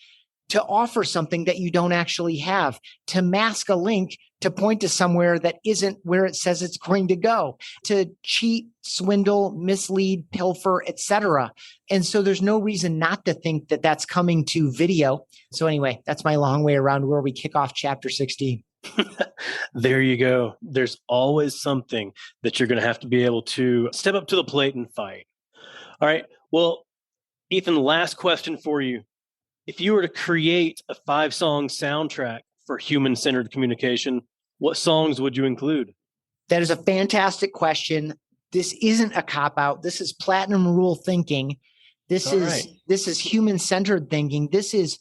to offer something that you don't actually have, to mask a link to point to somewhere that isn't where it says it's going to go, to cheat, swindle, mislead, pilfer, etc. And so there's no reason not to think that that's coming to video. So anyway, that's my long way around where we kick off chapter 16. There you go. There's always something that you're going to have to be able to step up to the plate and fight. All right. Well, Ethan, last question for you. If you were to create a 5-song soundtrack for human-centered communication, what songs would you include? That is a fantastic question. This isn't a cop-out. This is platinum rule thinking. This is human-centered thinking. This is,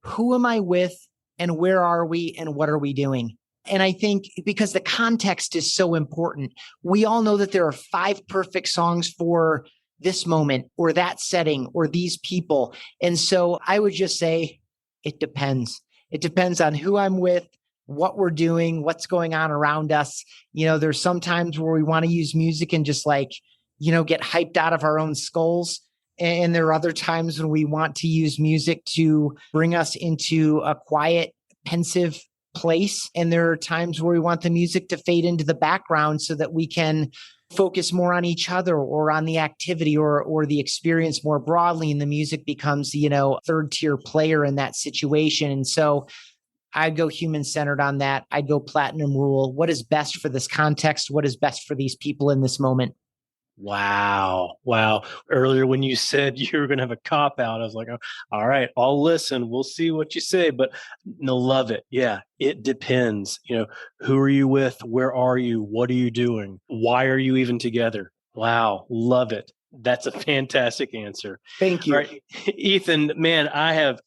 who am I with and where are we and what are we doing? And I think because the context is so important, we all know that there are 5 perfect songs for this moment or that setting or these people. And so I would just say it depends. It depends on who I'm with, what we're doing, what's going on around us. There's some times where we want to use music and just get hyped out of our own skulls. And there are other times when we want to use music to bring us into a quiet, pensive place. And there are times where we want the music to fade into the background so that we can focus more on each other or on the activity or the experience more broadly. And the music becomes, third tier player in that situation. And so I'd go human-centered on that. I'd go platinum rule. What is best for this context? What is best for these people in this moment? Wow. Earlier when you said you were going to have a cop out, I was like, oh, all right, I'll listen. We'll see what you say. But no, love it. Yeah, it depends. Who are you with? Where are you? What are you doing? Why are you even together? Wow. Love it. That's a fantastic answer. Thank you. All right, Ethan, man, I have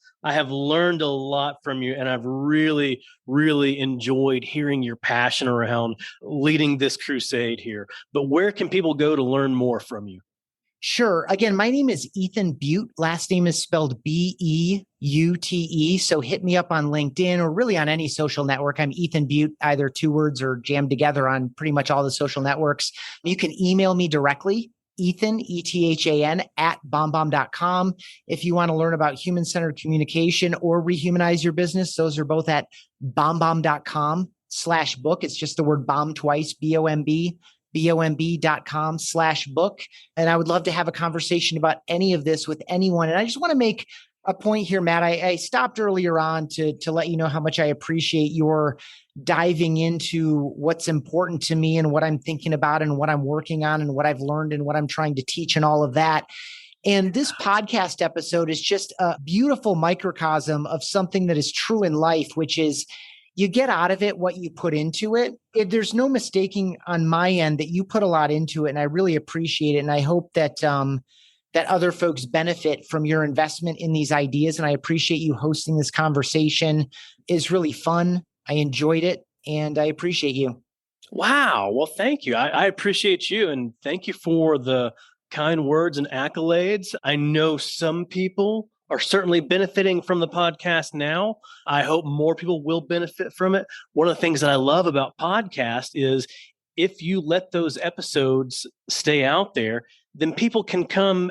learned a lot from you, and I've really, really enjoyed hearing your passion around leading this crusade here. But where can people go to learn more from you? Sure. Again, my name is Ethan Beute. Last name is spelled Beute. So hit me up on LinkedIn or really on any social network. I'm Ethan Beute, either 2 words or jammed together on pretty much all the social networks. You can email me directly, Ethan, ETHAN, @bombbomb.com. If you want to learn about human-centered communication or rehumanize your business, those are both at bombbomb.com/book. It's just the word bomb twice, bomb.com/book. And I would love to have a conversation about any of this with anyone. And I just want to make a point here, Matt. I stopped earlier on to let you know how much I appreciate your diving into what's important to me and what I'm thinking about and what I'm working on and what I've learned and what I'm trying to teach and all of that. And this podcast episode is just a beautiful microcosm of something that is true in life, which is you get out of it what you put into it. There's no mistaking on my end that you put a lot into it, and I really appreciate it. And I hope that that other folks benefit from your investment in these ideas. And I appreciate you hosting this conversation. It's really fun. I enjoyed it, and I appreciate you. Wow. Well, thank you. I appreciate you. And thank you for the kind words and accolades. I know some people are certainly benefiting from the podcast now. I hope more people will benefit from it. One of the things that I love about podcasts is if you let those episodes stay out there, then people can come,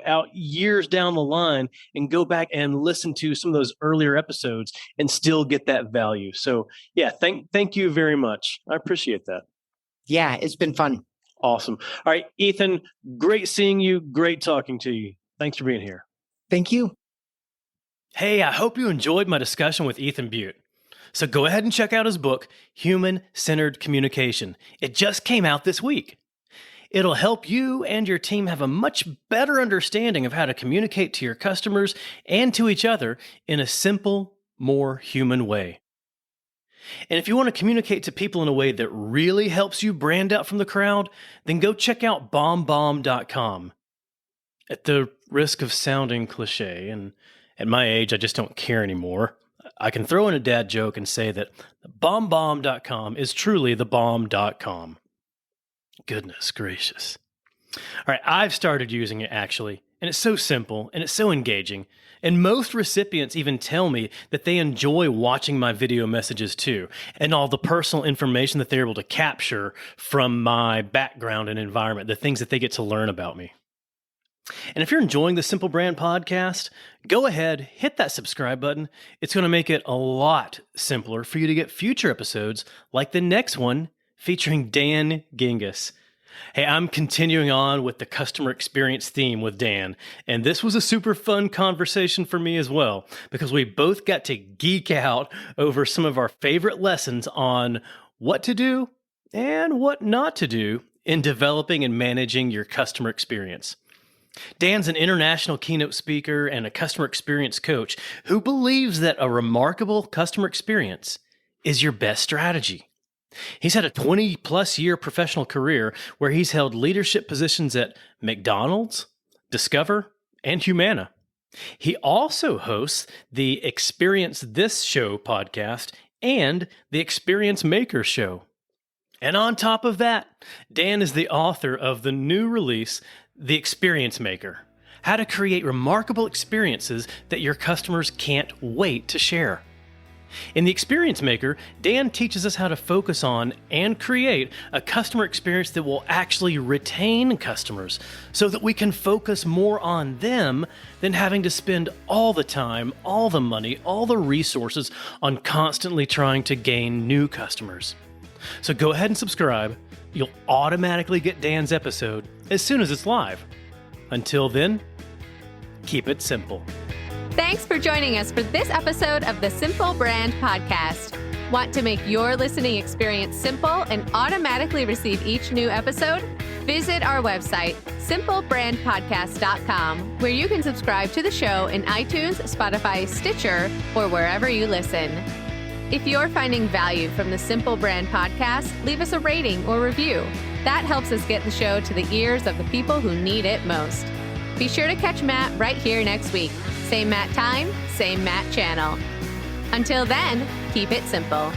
out years down the line and go back and listen to some of those earlier episodes and still get that value. So yeah, thank you very much. I appreciate that. Yeah, it's been fun. Awesome. All right, Ethan, great seeing you. Great talking to you. Thanks for being here. Thank you. Hey, I hope you enjoyed my discussion with Ethan Beute. So go ahead and check out his book, Human-Centered Communication. It just came out this week. It'll help you and your team have a much better understanding of how to communicate to your customers and to each other in a simple, more human way. And if you want to communicate to people in a way that really helps you brand out from the crowd, then go check out bombbomb.com. At the risk of sounding cliche, and at my age, I just don't care anymore, I can throw in a dad joke and say that bombbomb.com is truly the bomb.com. Goodness gracious. All right, I've started using it actually, and it's so simple and it's so engaging. And most recipients even tell me that they enjoy watching my video messages too, and all the personal information that they're able to capture from my background and environment, the things that they get to learn about me. And if you're enjoying the Simple Brand podcast, go ahead, hit that subscribe button. It's going to make it a lot simpler for you to get future episodes like the next one featuring Dan Gingiss. Hey, I'm continuing on with the customer experience theme with Dan, and this was a super fun conversation for me as well, because we both got to geek out over some of our favorite lessons on what to do and what not to do in developing and managing your customer experience. Dan's an international keynote speaker and a customer experience coach who believes that a remarkable customer experience is your best strategy. He's had a 20-plus year professional career where he's held leadership positions at McDonald's, Discover, and Humana. He also hosts the Experience This Show podcast and the Experience Maker Show. And on top of that, Dan is the author of the new release, The Experience Maker: How to Create Remarkable Experiences That Your Customers Can't Wait to Share. In The Experience Maker, Dan teaches us how to focus on and create a customer experience that will actually retain customers so that we can focus more on them than having to spend all the time, all the money, all the resources on constantly trying to gain new customers. So go ahead and subscribe. You'll automatically get Dan's episode as soon as it's live. Until then, keep it simple. Thanks for joining us for this episode of the Simple Brand Podcast. Want to make your listening experience simple and automatically receive each new episode? Visit our website, simplebrandpodcast.com, where you can subscribe to the show in iTunes, Spotify, Stitcher, or wherever you listen. If you're finding value from the Simple Brand Podcast, leave us a rating or review. That helps us get the show to the ears of the people who need it most. Be sure to catch Matt right here next week. Same Matt time, same Matt channel. Until then, keep it simple.